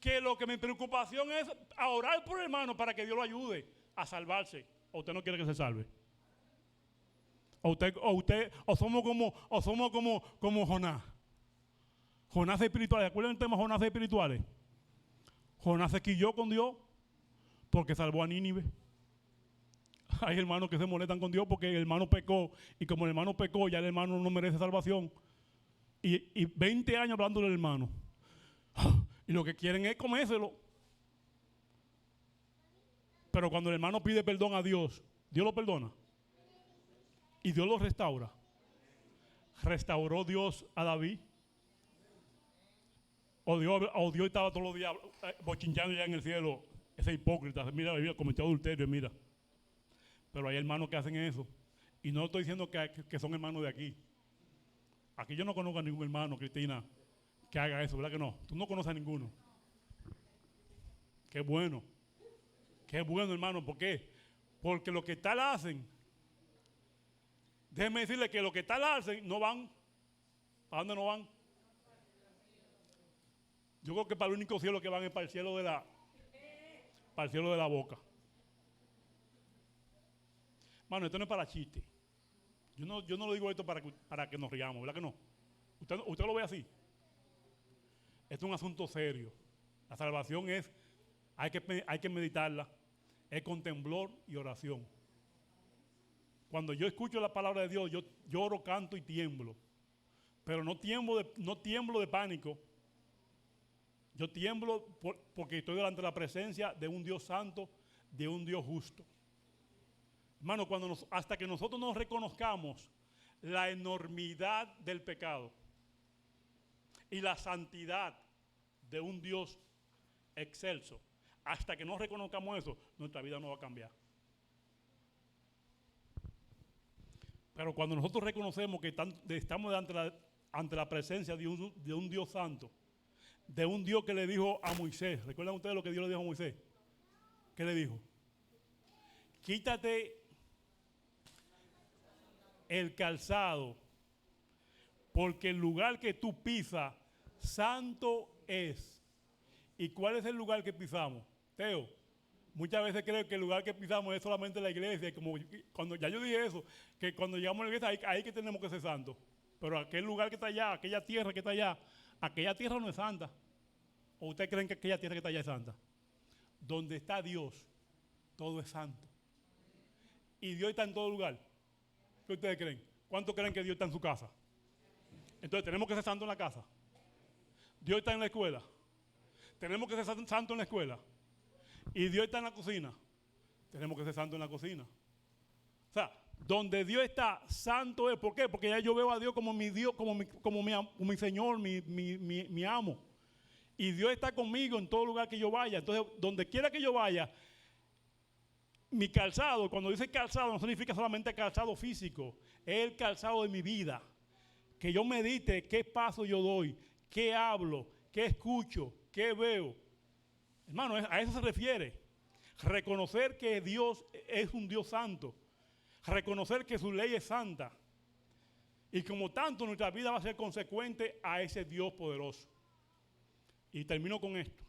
Speaker 1: Que lo que mi preocupación es a orar por el hermano para que Dios lo ayude a salvarse. ¿O usted no quiere que se salve? O somos como Jonás. Jonás espirituales. ¿Recuerdan el tema Jonás espirituales? Jonás se quilló con Dios porque salvó a Nínive. Hay hermanos que se molestan con Dios porque el hermano pecó. Y como el hermano pecó, ya el hermano no merece salvación. Y 20 años hablando del hermano. Y lo que quieren es comérselo. Pero cuando el hermano pide perdón a Dios, Dios lo perdona. Y Dios lo restaura. ¿Restauró Dios a David? ¿O Dios estaba todos los días bochinchando ya en el cielo? Ese hipócrita, mira, cometió adulterio, mira. Pero hay hermanos que hacen eso. Y no estoy diciendo que son hermanos de aquí. Aquí yo no conozco a ningún hermano, Cristina, que haga eso, ¿verdad que no? Tú no conoces a ninguno. Qué bueno. Qué bueno, hermano. ¿Por qué? Porque lo que tal hacen, déjenme decirle que lo que tal hacen no van. ¿Para dónde no van? Yo creo que para el único cielo que van es para el cielo de la boca. Mano, esto no es para chiste. Yo no lo digo esto para que nos riamos, ¿verdad que no? Usted lo ve así. Esto es un asunto serio. La salvación hay que meditarla. Es con temblor y oración. Cuando yo escucho la palabra de Dios, yo lloro, canto y tiemblo. Pero no tiemblo de pánico. Yo tiemblo porque estoy delante de la presencia de un Dios santo, de un Dios justo. Hermano, hasta que nosotros nos reconozcamos la enormidad del pecado y la santidad de un Dios excelso, hasta que no reconozcamos eso, nuestra vida no va a cambiar. Pero cuando nosotros reconocemos que estamos ante la presencia de un Dios santo, de un Dios que le dijo a Moisés, ¿recuerdan ustedes lo que Dios le dijo a Moisés? ¿Qué le dijo? Quítate el calzado, porque el lugar que tú pisas, santo es. ¿Y cuál es el lugar que pisamos? Teo, muchas veces creo que el lugar que pisamos es solamente la iglesia. Como cuando ya yo dije eso, que cuando llegamos a la iglesia, ahí que tenemos que ser santos. Pero aquel lugar que está allá, aquella tierra que está allá, aquella tierra no es santa. ¿O ustedes creen que aquella tierra que está allá es santa? Donde está Dios, todo es santo. Y Dios está en todo lugar. ¿Qué ustedes creen? ¿Cuántos creen que Dios está en su casa? Entonces tenemos que ser santos en la casa. Dios está en la escuela. Tenemos que ser santos en la escuela. Y Dios está en la cocina. Tenemos que ser santos en la cocina. O sea, donde Dios está, santo es. ¿Por qué? Porque ya yo veo a Dios como mi Dios, como mi Señor, mi amo. Y Dios está conmigo en todo lugar que yo vaya. Entonces, donde quiera que yo vaya, mi calzado, cuando dice calzado, no significa solamente calzado físico. Es el calzado de mi vida. Que yo medite qué paso yo doy, qué hablo, qué escucho, qué veo. Hermano, a eso se refiere. Reconocer que Dios es un Dios santo. Reconocer que su ley es santa. Y como tanto, nuestra vida va a ser consecuente a ese Dios poderoso. Y termino con esto.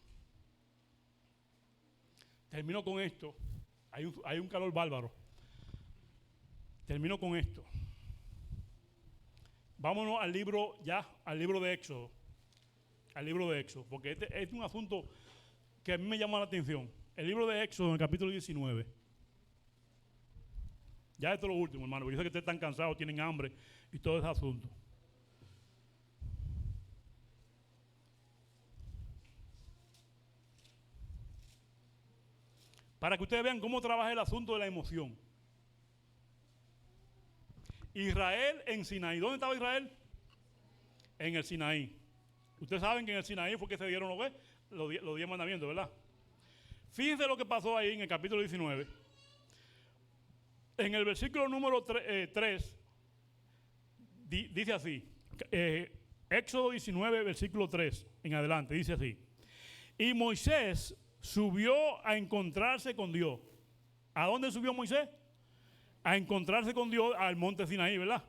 Speaker 1: Hay un calor bárbaro. Termino con esto. Vámonos al libro de Éxodo. Al libro de Éxodo. Porque este es un asunto que a mí me llama la atención. el libro de Éxodo en el capítulo 19. Ya esto es lo último, hermano, porque yo sé que ustedes están cansados, tienen hambre y todo ese asunto. Para que ustedes vean cómo trabaja el asunto de la emoción. Israel en Sinaí. ¿Dónde estaba Israel? En el Sinaí. Ustedes saben que en el Sinaí fue que se dieron los 10 mandamientos, ¿verdad? Fíjense lo que pasó ahí en el capítulo 19. En el versículo número 3, dice así. Éxodo 19, versículo 3 en adelante, dice así. Y Moisés subió a encontrarse con Dios. ¿A dónde subió Moisés? A encontrarse con Dios al monte Sinaí, ¿verdad?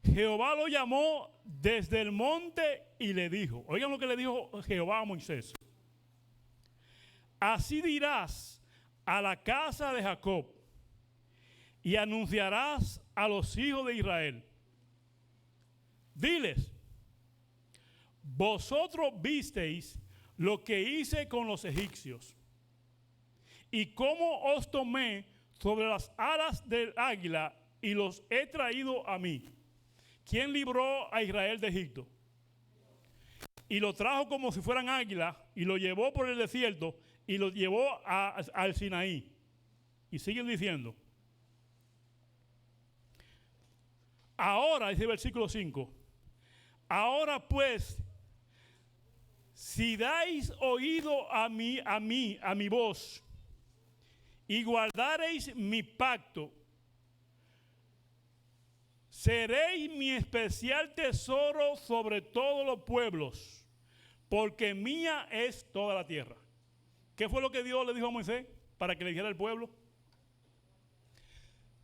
Speaker 1: Jehová lo llamó desde el monte y le dijo, oigan lo que le dijo Jehová a Moisés. Así dirás a la casa de Jacob y anunciarás a los hijos de Israel. Diles, vosotros visteis lo que hice con los egipcios y cómo os tomé sobre las alas del águila y los he traído a mí. ¿Quién libró a Israel de Egipto? Y lo trajo como si fueran águilas y lo llevó por el desierto y lo llevó al Sinaí. Y siguen diciendo. Ahora, dice el versículo 5, ahora pues, si dais oído a mi voz, y guardareis mi pacto, seréis mi especial tesoro sobre todos los pueblos, porque mía es toda la tierra. ¿Qué fue lo que Dios le dijo a Moisés para que le dijera al pueblo?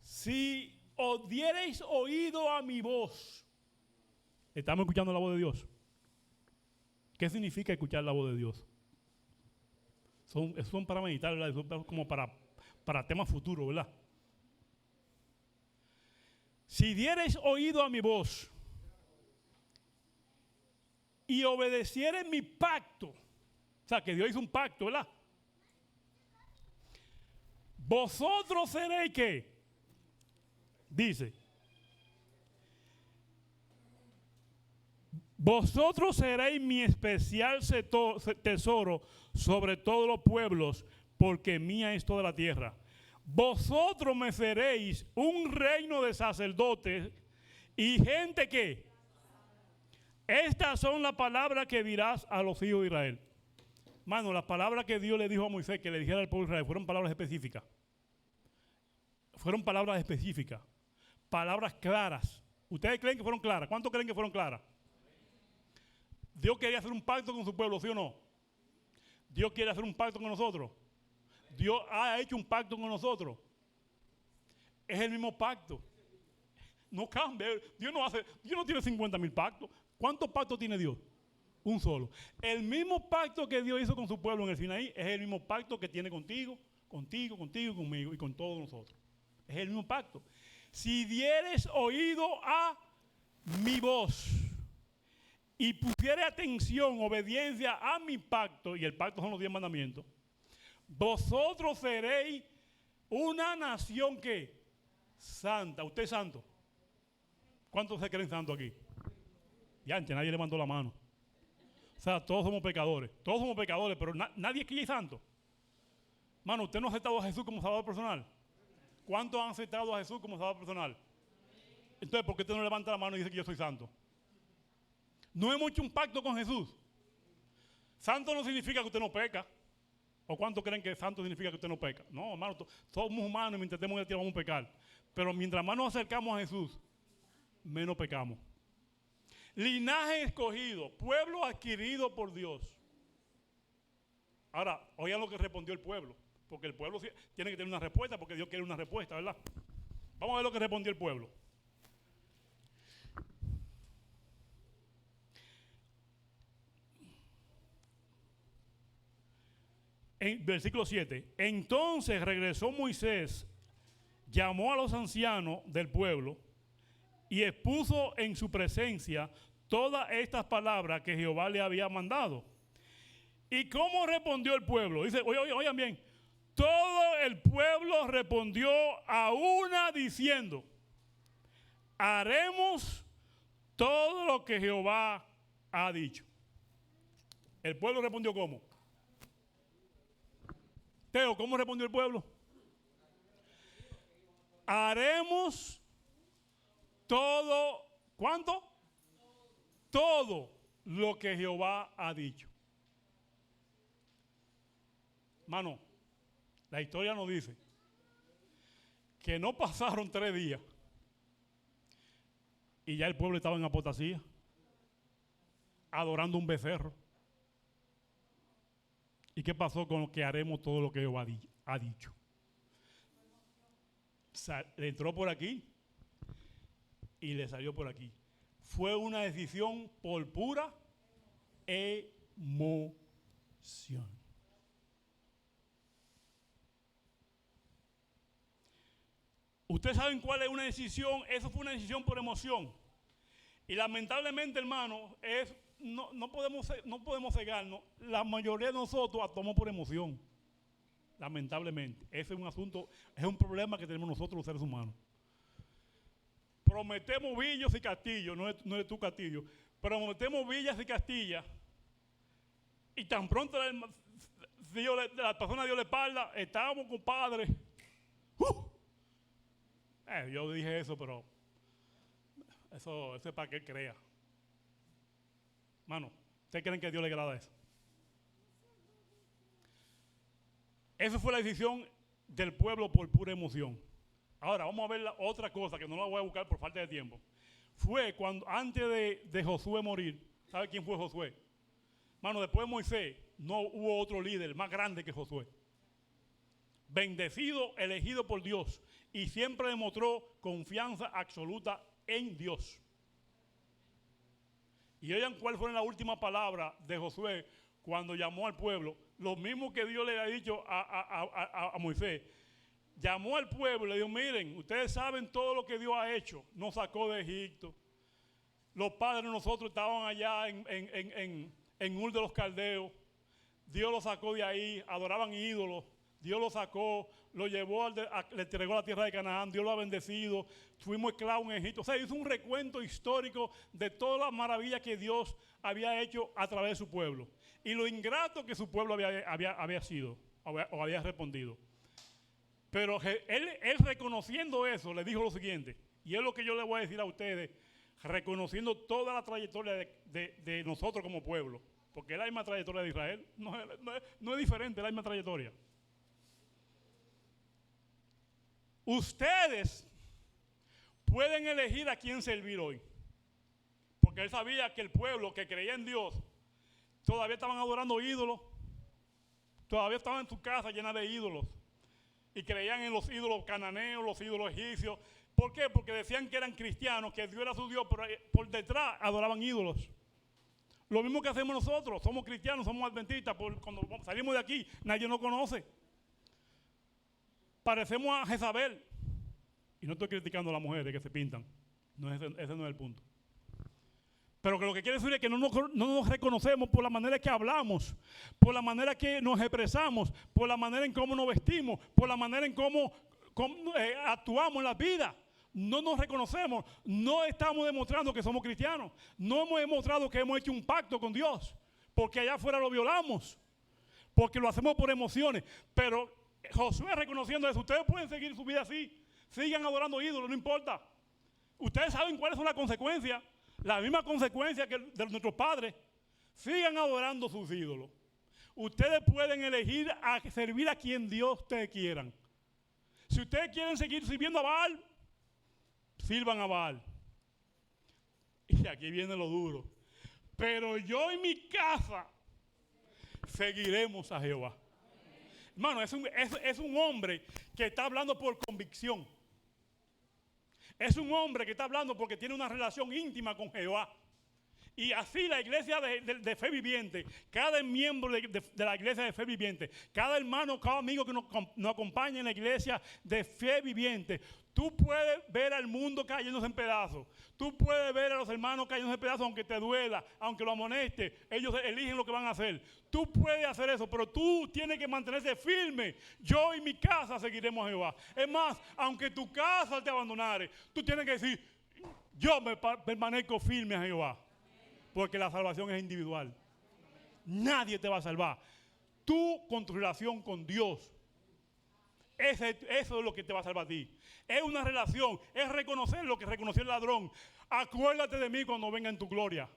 Speaker 1: Si os diereis oído a mi voz. Estamos escuchando la voz de Dios. ¿Qué significa escuchar la voz de Dios? Son para meditar, ¿verdad? Son como para temas futuros, ¿verdad? Si diereis oído a mi voz y obedeciereis mi pacto, o sea, que Dios hizo un pacto, ¿verdad? Vosotros seréis, ¿qué? Dice, vosotros seréis mi especial tesoro sobre todos los pueblos, porque mía es toda la tierra. Vosotros me seréis un reino de sacerdotes y gente que. Estas son las palabras que dirás a los hijos de Israel. Mano, las palabras que Dios le dijo a Moisés que le dijera al pueblo de Israel fueron palabras específicas. Fueron palabras específicas. Palabras claras. ¿Ustedes creen que fueron claras? ¿Cuántos creen que fueron claras? Dios quería hacer un pacto con su pueblo, ¿sí o no? Dios quiere hacer un pacto con nosotros. Dios ha hecho un pacto con nosotros. Es el mismo pacto. No cambia. Dios no tiene 50,000 pactos. ¿Cuántos pactos tiene Dios? Un solo. El mismo pacto que Dios hizo con su pueblo en el Sinaí es el mismo pacto que tiene contigo, conmigo y con todos nosotros. Es el mismo pacto. Si dieres oído a mi voz y pusiere atención, obediencia a mi pacto, y el pacto son los 10 mandamientos, vosotros seréis una nación que santa. ¿Usted es santo? ¿Cuántos se creen santos aquí? Ya antes nadie levantó la mano. O sea, todos somos pecadores. Todos somos pecadores, pero nadie aquí es santo. Mano, ¿usted no ha aceptado a Jesús como Salvador personal? ¿Cuántos han aceptado a Jesús como Salvador personal? Entonces, ¿por qué usted no levanta la mano y dice que yo soy santo? No hemos hecho un pacto con Jesús. Santo no significa que usted no peca. ¿O cuántos creen que santo significa que usted no peca? No, hermano, somos humanos y mientras estemos en el tiempo vamos a pecar. Pero mientras más nos acercamos a Jesús, menos pecamos. Linaje escogido, pueblo adquirido por Dios. Ahora, oigan lo que respondió el pueblo. Porque el pueblo tiene que tener una respuesta, porque Dios quiere una respuesta, ¿verdad? Vamos a ver lo que respondió el pueblo. En versículo 7. Entonces regresó Moisés, llamó a los ancianos del pueblo y expuso en su presencia todas estas palabras que Jehová le había mandado. ¿Y cómo respondió el pueblo? Dice, oigan bien, todo el pueblo respondió a una diciendo, haremos todo lo que Jehová ha dicho. El pueblo respondió ¿cómo? Teo, ¿cómo respondió el pueblo? Haremos todo, ¿cuánto? Todo lo que Jehová ha dicho. Mano, la historia nos dice que no pasaron 3 días y ya el pueblo estaba en apostasía, adorando un becerro. ¿Y qué pasó con lo que haremos todo lo que Jehová ha dicho? Le entró por aquí y le salió por aquí. Fue una decisión por pura emoción. Ustedes saben cuál es una decisión. Eso fue una decisión por emoción. Y lamentablemente, hermano, no podemos cegarnos. La mayoría de nosotros actuamos por emoción. Lamentablemente. Ese es un asunto, es un problema que tenemos nosotros los seres humanos. Prometemos villas y castillos, no es tu castillo. Prometemos villas y castillas. Y tan pronto la persona dio la espalda, estábamos compadres. Yo dije eso, pero eso es para que él crea. Mano, ¿ustedes creen que a Dios le agrada eso? Esa fue la decisión del pueblo por pura emoción. Ahora, vamos a ver otra cosa que no la voy a buscar por falta de tiempo. Fue cuando, antes de Josué morir, ¿sabe quién fue Josué? Mano, después de Moisés, no hubo otro líder más grande que Josué. Bendecido, elegido por Dios, y siempre demostró confianza absoluta en Dios. Y oigan cuál fue la última palabra de Josué cuando llamó al pueblo. Lo mismo que Dios le había dicho a Moisés. Llamó al pueblo y le dijo, miren, ustedes saben todo lo que Dios ha hecho. Nos sacó de Egipto. Los padres de nosotros estaban allá en Ur de los Caldeos. Dios los sacó de ahí, adoraban ídolos. Dios lo sacó, lo llevó, le entregó a la tierra de Canaán, Dios lo ha bendecido, fuimos esclavos en Egipto. O sea, hizo un recuento histórico de todas las maravillas que Dios había hecho a través de su pueblo. Y lo ingrato que su pueblo había sido, o había respondido. Pero él reconociendo eso, le dijo lo siguiente, y es lo que yo le voy a decir a ustedes, reconociendo toda la trayectoria de nosotros como pueblo, porque es la misma trayectoria de Israel, no es diferente, es la misma trayectoria. Ustedes pueden elegir a quién servir hoy. Porque él sabía que el pueblo que creía en Dios todavía estaban adorando ídolos. Todavía estaban en su casa llena de ídolos. Y creían en los ídolos cananeos, los ídolos egipcios. ¿Por qué? Porque decían que eran cristianos, que Dios era su Dios, pero por detrás adoraban ídolos. Lo mismo que hacemos nosotros. Somos cristianos, somos adventistas. Cuando salimos de aquí, nadie nos conoce. Parecemos a Jezabel. Y no estoy criticando a las mujeres que se pintan. Ese no es el punto. Pero que lo que quiere decir es que no nos reconocemos por la manera que hablamos, por la manera que nos expresamos, por la manera en cómo nos vestimos, por la manera en cómo actuamos en la vida. No nos reconocemos, no estamos demostrando que somos cristianos, no hemos demostrado que hemos hecho un pacto con Dios, porque allá afuera lo violamos, porque lo hacemos por emociones. Pero Josué reconociendo eso, ustedes pueden seguir su vida así, sigan adorando ídolos, no importa. Ustedes saben cuáles son las consecuencias, la misma consecuencia que de nuestros padres. Sigan adorando sus ídolos. Ustedes pueden elegir a servir a quien Dios te quieran. Si ustedes quieren seguir sirviendo a Baal, sirvan a Baal. Y aquí viene lo duro. Pero yo y mi casa seguiremos a Jehová. Hermano, es un hombre que está hablando por convicción. Es un hombre que está hablando porque tiene una relación íntima con Jehová. Y así la iglesia de fe viviente, cada miembro de la iglesia de fe viviente, cada hermano, cada amigo que nos acompaña en la iglesia de fe viviente, tú puedes ver al mundo cayéndose en pedazos. Tú puedes ver a los hermanos cayéndose en pedazos aunque te duela, aunque lo amoneste. Ellos eligen lo que van a hacer. Tú puedes hacer eso, pero tú tienes que mantenerse firme. Yo y mi casa seguiremos a Jehová. Es más, aunque tu casa te abandonare, tú tienes que decir, yo permanezco firme a Jehová. Porque la salvación es individual. Nadie te va a salvar. Tú con tu relación con Dios. Eso es lo que te va a salvar a ti. Es una relación, es reconocer lo que reconoció el ladrón. Acuérdate de mí cuando venga en tu gloria.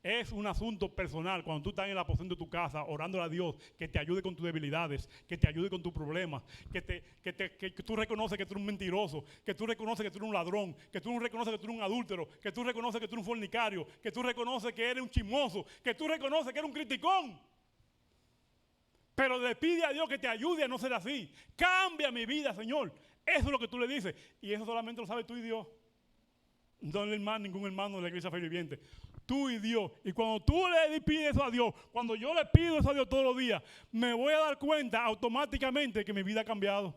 Speaker 1: Es un asunto personal. Cuando tú estás en el aposento de tu casa, orándole a Dios, que te ayude con tus debilidades, que te ayude con tus problemas, que tú reconoces que tú eres un mentiroso, que tú reconoces que tú eres un ladrón, que tú reconoces que tú eres un adúltero, que tú reconoces que tú eres un fornicario, que tú reconoces que eres un chismoso, que tú reconoces que eres un criticón. Pero le pide a Dios que te ayude a no ser así. Cambia mi vida, Señor. Eso es lo que tú le dices. Y eso solamente lo sabes tú y Dios. No ningún hermano de la iglesia fe viviente. Tú y Dios. Y cuando tú le pides eso a Dios, cuando yo le pido eso a Dios todos los días, me voy a dar cuenta automáticamente que mi vida ha cambiado.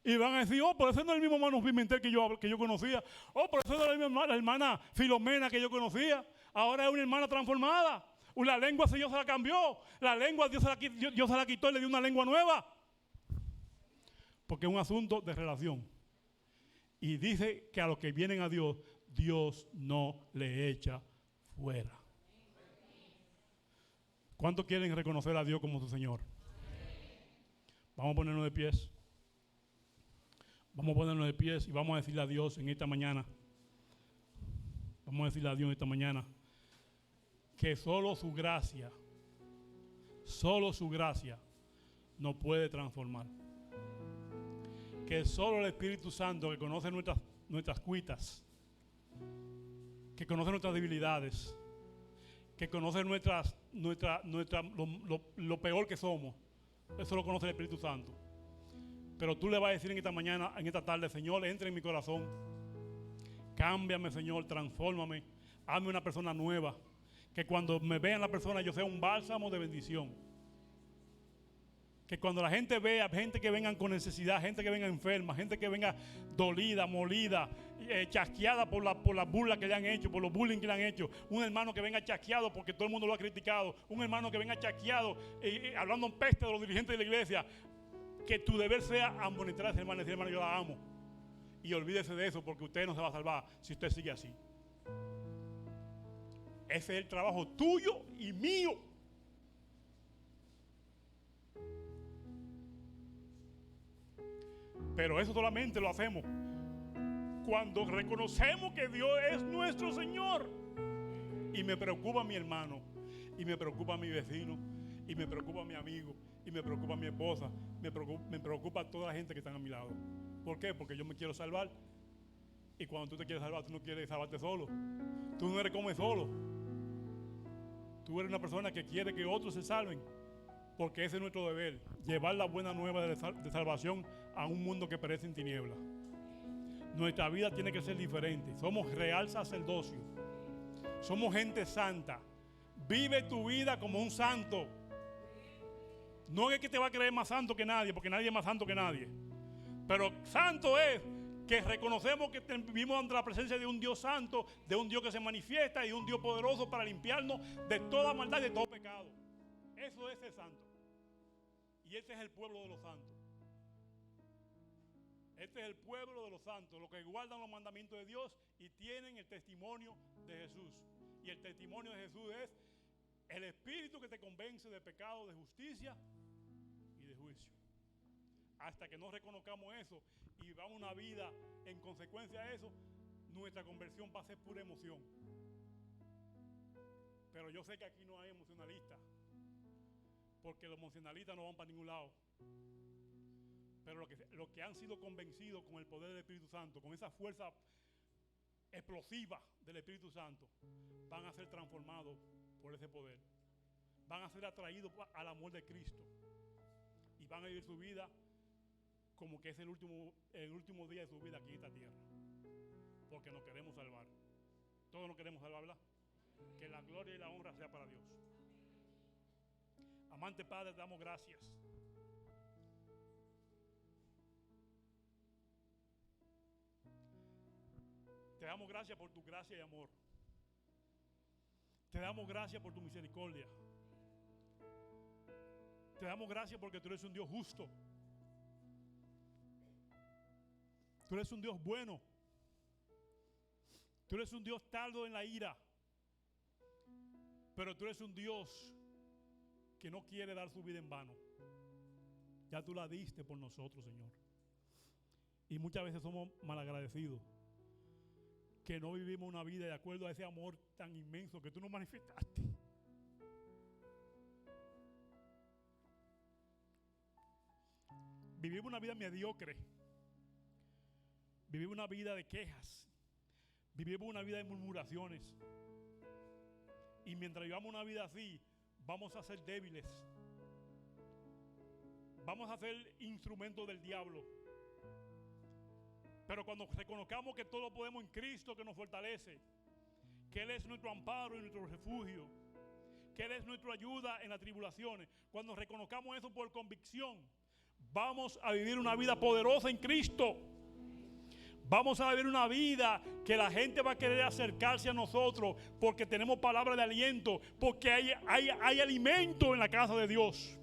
Speaker 1: Y van a decir, oh, por eso no es el mismo hermano Pimentel que yo conocía. Oh, por eso no es la hermana Filomena que yo conocía. Ahora es una hermana transformada. La lengua Dios se la cambió. La lengua Dios se la quitó y le dio una lengua nueva. Porque es un asunto de relación. Y dice que a los que vienen a Dios, Dios no le echa fuera. ¿Cuántos quieren reconocer a Dios como su Señor? Vamos a ponernos de pies. Vamos a ponernos de pies y vamos a decirle a Dios en esta mañana. Vamos a decirle a Dios en esta mañana que solo su gracia nos puede transformar. Que solo el Espíritu Santo, que conoce nuestras cuitas, que conoce nuestras debilidades, que conoce lo peor que somos, eso lo conoce el Espíritu Santo. Pero tú le vas a decir en esta mañana, en esta tarde, Señor, entra en mi corazón, cámbiame, Señor, transfórmame, hazme una persona nueva. Que cuando me vean la persona yo sea un bálsamo de bendición. Que cuando la gente vea gente que vengan con necesidad, gente que venga enferma, gente que venga dolida, molida, chasqueada por la burla que le han hecho, por los bullying que le han hecho. Un hermano que venga chasqueado porque todo el mundo lo ha criticado. Un hermano que venga chasqueado hablando en peste de los dirigentes de la iglesia. Que tu deber sea amonestar a ese hermano y decir, hermano, yo la amo. Y olvídese de eso porque usted no se va a salvar si usted sigue así. Ese es el trabajo tuyo y mío. Pero eso solamente lo hacemos cuando reconocemos que Dios es nuestro Señor. Y me preocupa mi hermano, y me preocupa mi vecino, y me preocupa mi amigo, y me preocupa mi esposa, me preocupa toda la gente que está a mi lado. ¿Por qué? Porque yo me quiero salvar. Y cuando tú te quieres salvar, tú no quieres salvarte solo. Tú no eres como solo. Tú eres una persona que quiere que otros se salven, porque ese es nuestro deber, llevar la buena nueva de salvación a un mundo que perece en tinieblas. Nuestra vida tiene que ser diferente. Somos real sacerdocio. Somos gente santa. Vive tu vida como un santo. No es que te va a creer más santo que nadie, porque nadie es más santo que nadie. Pero santo es que reconocemos que vivimos ante la presencia de un Dios santo, de un Dios que se manifiesta y de un Dios poderoso para limpiarnos de toda maldad y de todo pecado. Eso es ser santo. Y este es el pueblo de los santos. Este es el pueblo de los santos, los que guardan los mandamientos de Dios y tienen el testimonio de Jesús. Y el testimonio de Jesús es el Espíritu que te convence de pecado, de justicia y de juicio. Hasta que no reconozcamos eso y vivamos una vida en consecuencia de eso, nuestra conversión va a ser pura emoción. Pero yo sé que aquí no hay emocionalistas, porque los emocionalistas no van para ningún lado. Pero los que han sido convencidos con el poder del Espíritu Santo, con esa fuerza explosiva del Espíritu Santo, van a ser transformados por ese poder. Van a ser atraídos al amor de Cristo y van a vivir su vida como que es el último día de su vida aquí en esta tierra, porque nos queremos salvar. Todos nos queremos salvar, ¿verdad? Que la gloria y la honra sea para Dios. Amante Padre, te damos gracias. Te damos gracias por tu gracia y amor. Te damos gracias por tu misericordia. Te damos gracias porque tú eres un Dios justo. Tú eres un Dios bueno. Tú eres un Dios tardo en la ira. Pero tú eres un Dios que no quiere dar su vida en vano. Ya tú la diste por nosotros, Señor. Y muchas veces somos malagradecidos, que no vivimos una vida de acuerdo a ese amor tan inmenso que tú nos manifestaste. Vivimos una vida mediocre. Vivimos una vida de quejas. Vivimos una vida de murmuraciones. Y mientras vivamos una vida así, vamos a ser débiles. Vamos a ser instrumentos del diablo. Pero cuando reconozcamos que todo lo podemos en Cristo que nos fortalece, que Él es nuestro amparo y nuestro refugio, que Él es nuestra ayuda en las tribulaciones, cuando reconozcamos eso por convicción, vamos a vivir una vida poderosa en Cristo. Vamos a vivir una vida que la gente va a querer acercarse a nosotros porque tenemos palabra de aliento, porque hay alimento en la casa de Dios.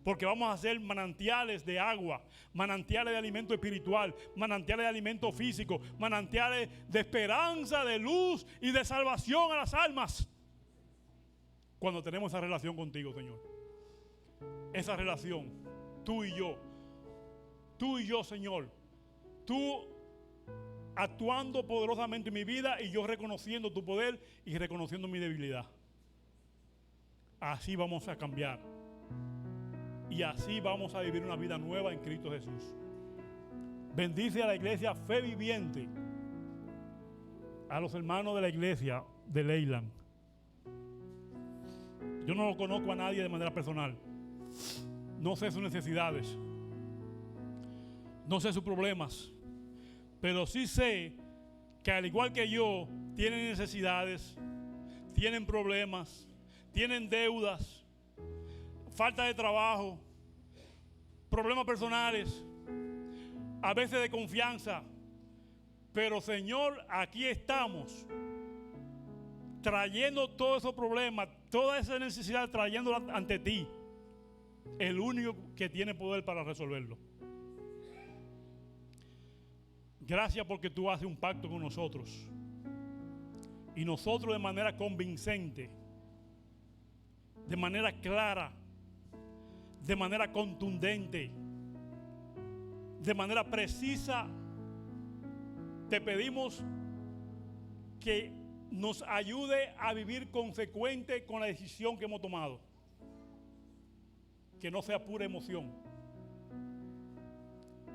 Speaker 1: Porque vamos a ser manantiales de agua, manantiales de alimento espiritual, manantiales de alimento físico, manantiales de esperanza, de luz y de salvación a las almas. Cuando tenemos esa relación contigo, Señor. Esa relación, tú y yo, Señor. Tú actuando poderosamente en mi vida y yo reconociendo tu poder y reconociendo mi debilidad. Así vamos a cambiar. Y así vamos a vivir una vida nueva en Cristo Jesús. Bendice a la iglesia Fe Viviente, a los hermanos de la iglesia de Leyland. Yo no lo conozco a nadie de manera personal. No sé sus necesidades. No sé sus problemas. Pero sí sé que al igual que yo, tienen necesidades, tienen problemas, tienen deudas, falta de trabajo, problemas personales, a veces de confianza. Pero Señor, aquí estamos trayendo todos esos problemas, toda esa necesidad, trayéndola ante ti, el único que tiene poder para resolverlo. Gracias porque tú haces un pacto con nosotros y nosotros de manera convincente, de manera clara, de manera contundente, de manera precisa, te pedimos que nos ayude a vivir consecuente con la decisión que hemos tomado. Que no sea pura emoción,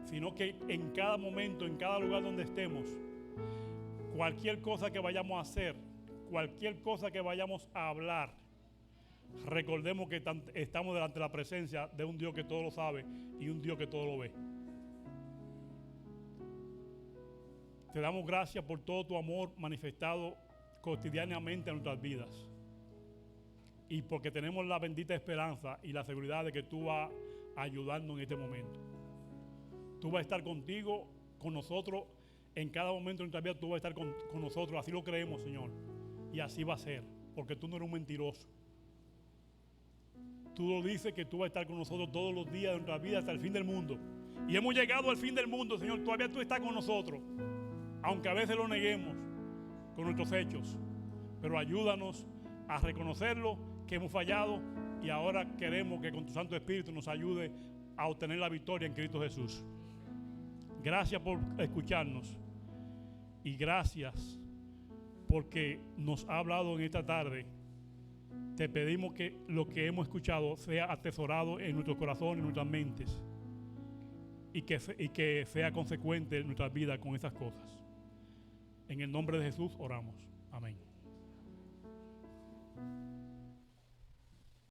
Speaker 1: sino que en cada momento, en cada lugar donde estemos, cualquier cosa que vayamos a hacer, cualquier cosa que vayamos a hablar, recordemos que estamos delante de la presencia de un Dios que todo lo sabe y un Dios que todo lo ve. Te damos gracias por todo tu amor manifestado cotidianamente en nuestras vidas. Y porque tenemos la bendita esperanza y la seguridad de que tú vas a ayudarnos en este momento. Tú vas a estar contigo, con nosotros, en cada momento de nuestra vida tú vas a estar con nosotros. Así lo creemos, Señor. Y así va a ser, porque tú no eres un mentiroso. Tú lo dices que tú vas a estar con nosotros todos los días de nuestra vida hasta el fin del mundo. Y hemos llegado al fin del mundo, Señor. Todavía tú estás con nosotros. Aunque a veces lo neguemos con nuestros hechos. Pero ayúdanos a reconocerlo, que hemos fallado. Y ahora queremos que con tu Santo Espíritu nos ayude a obtener la victoria en Cristo Jesús. Gracias por escucharnos. Y gracias porque nos ha hablado en esta tarde. Te pedimos que lo que hemos escuchado sea atesorado en nuestros corazones, en nuestras mentes, y que sea consecuente en nuestras vidas con esas cosas. En el nombre de Jesús oramos. Amén.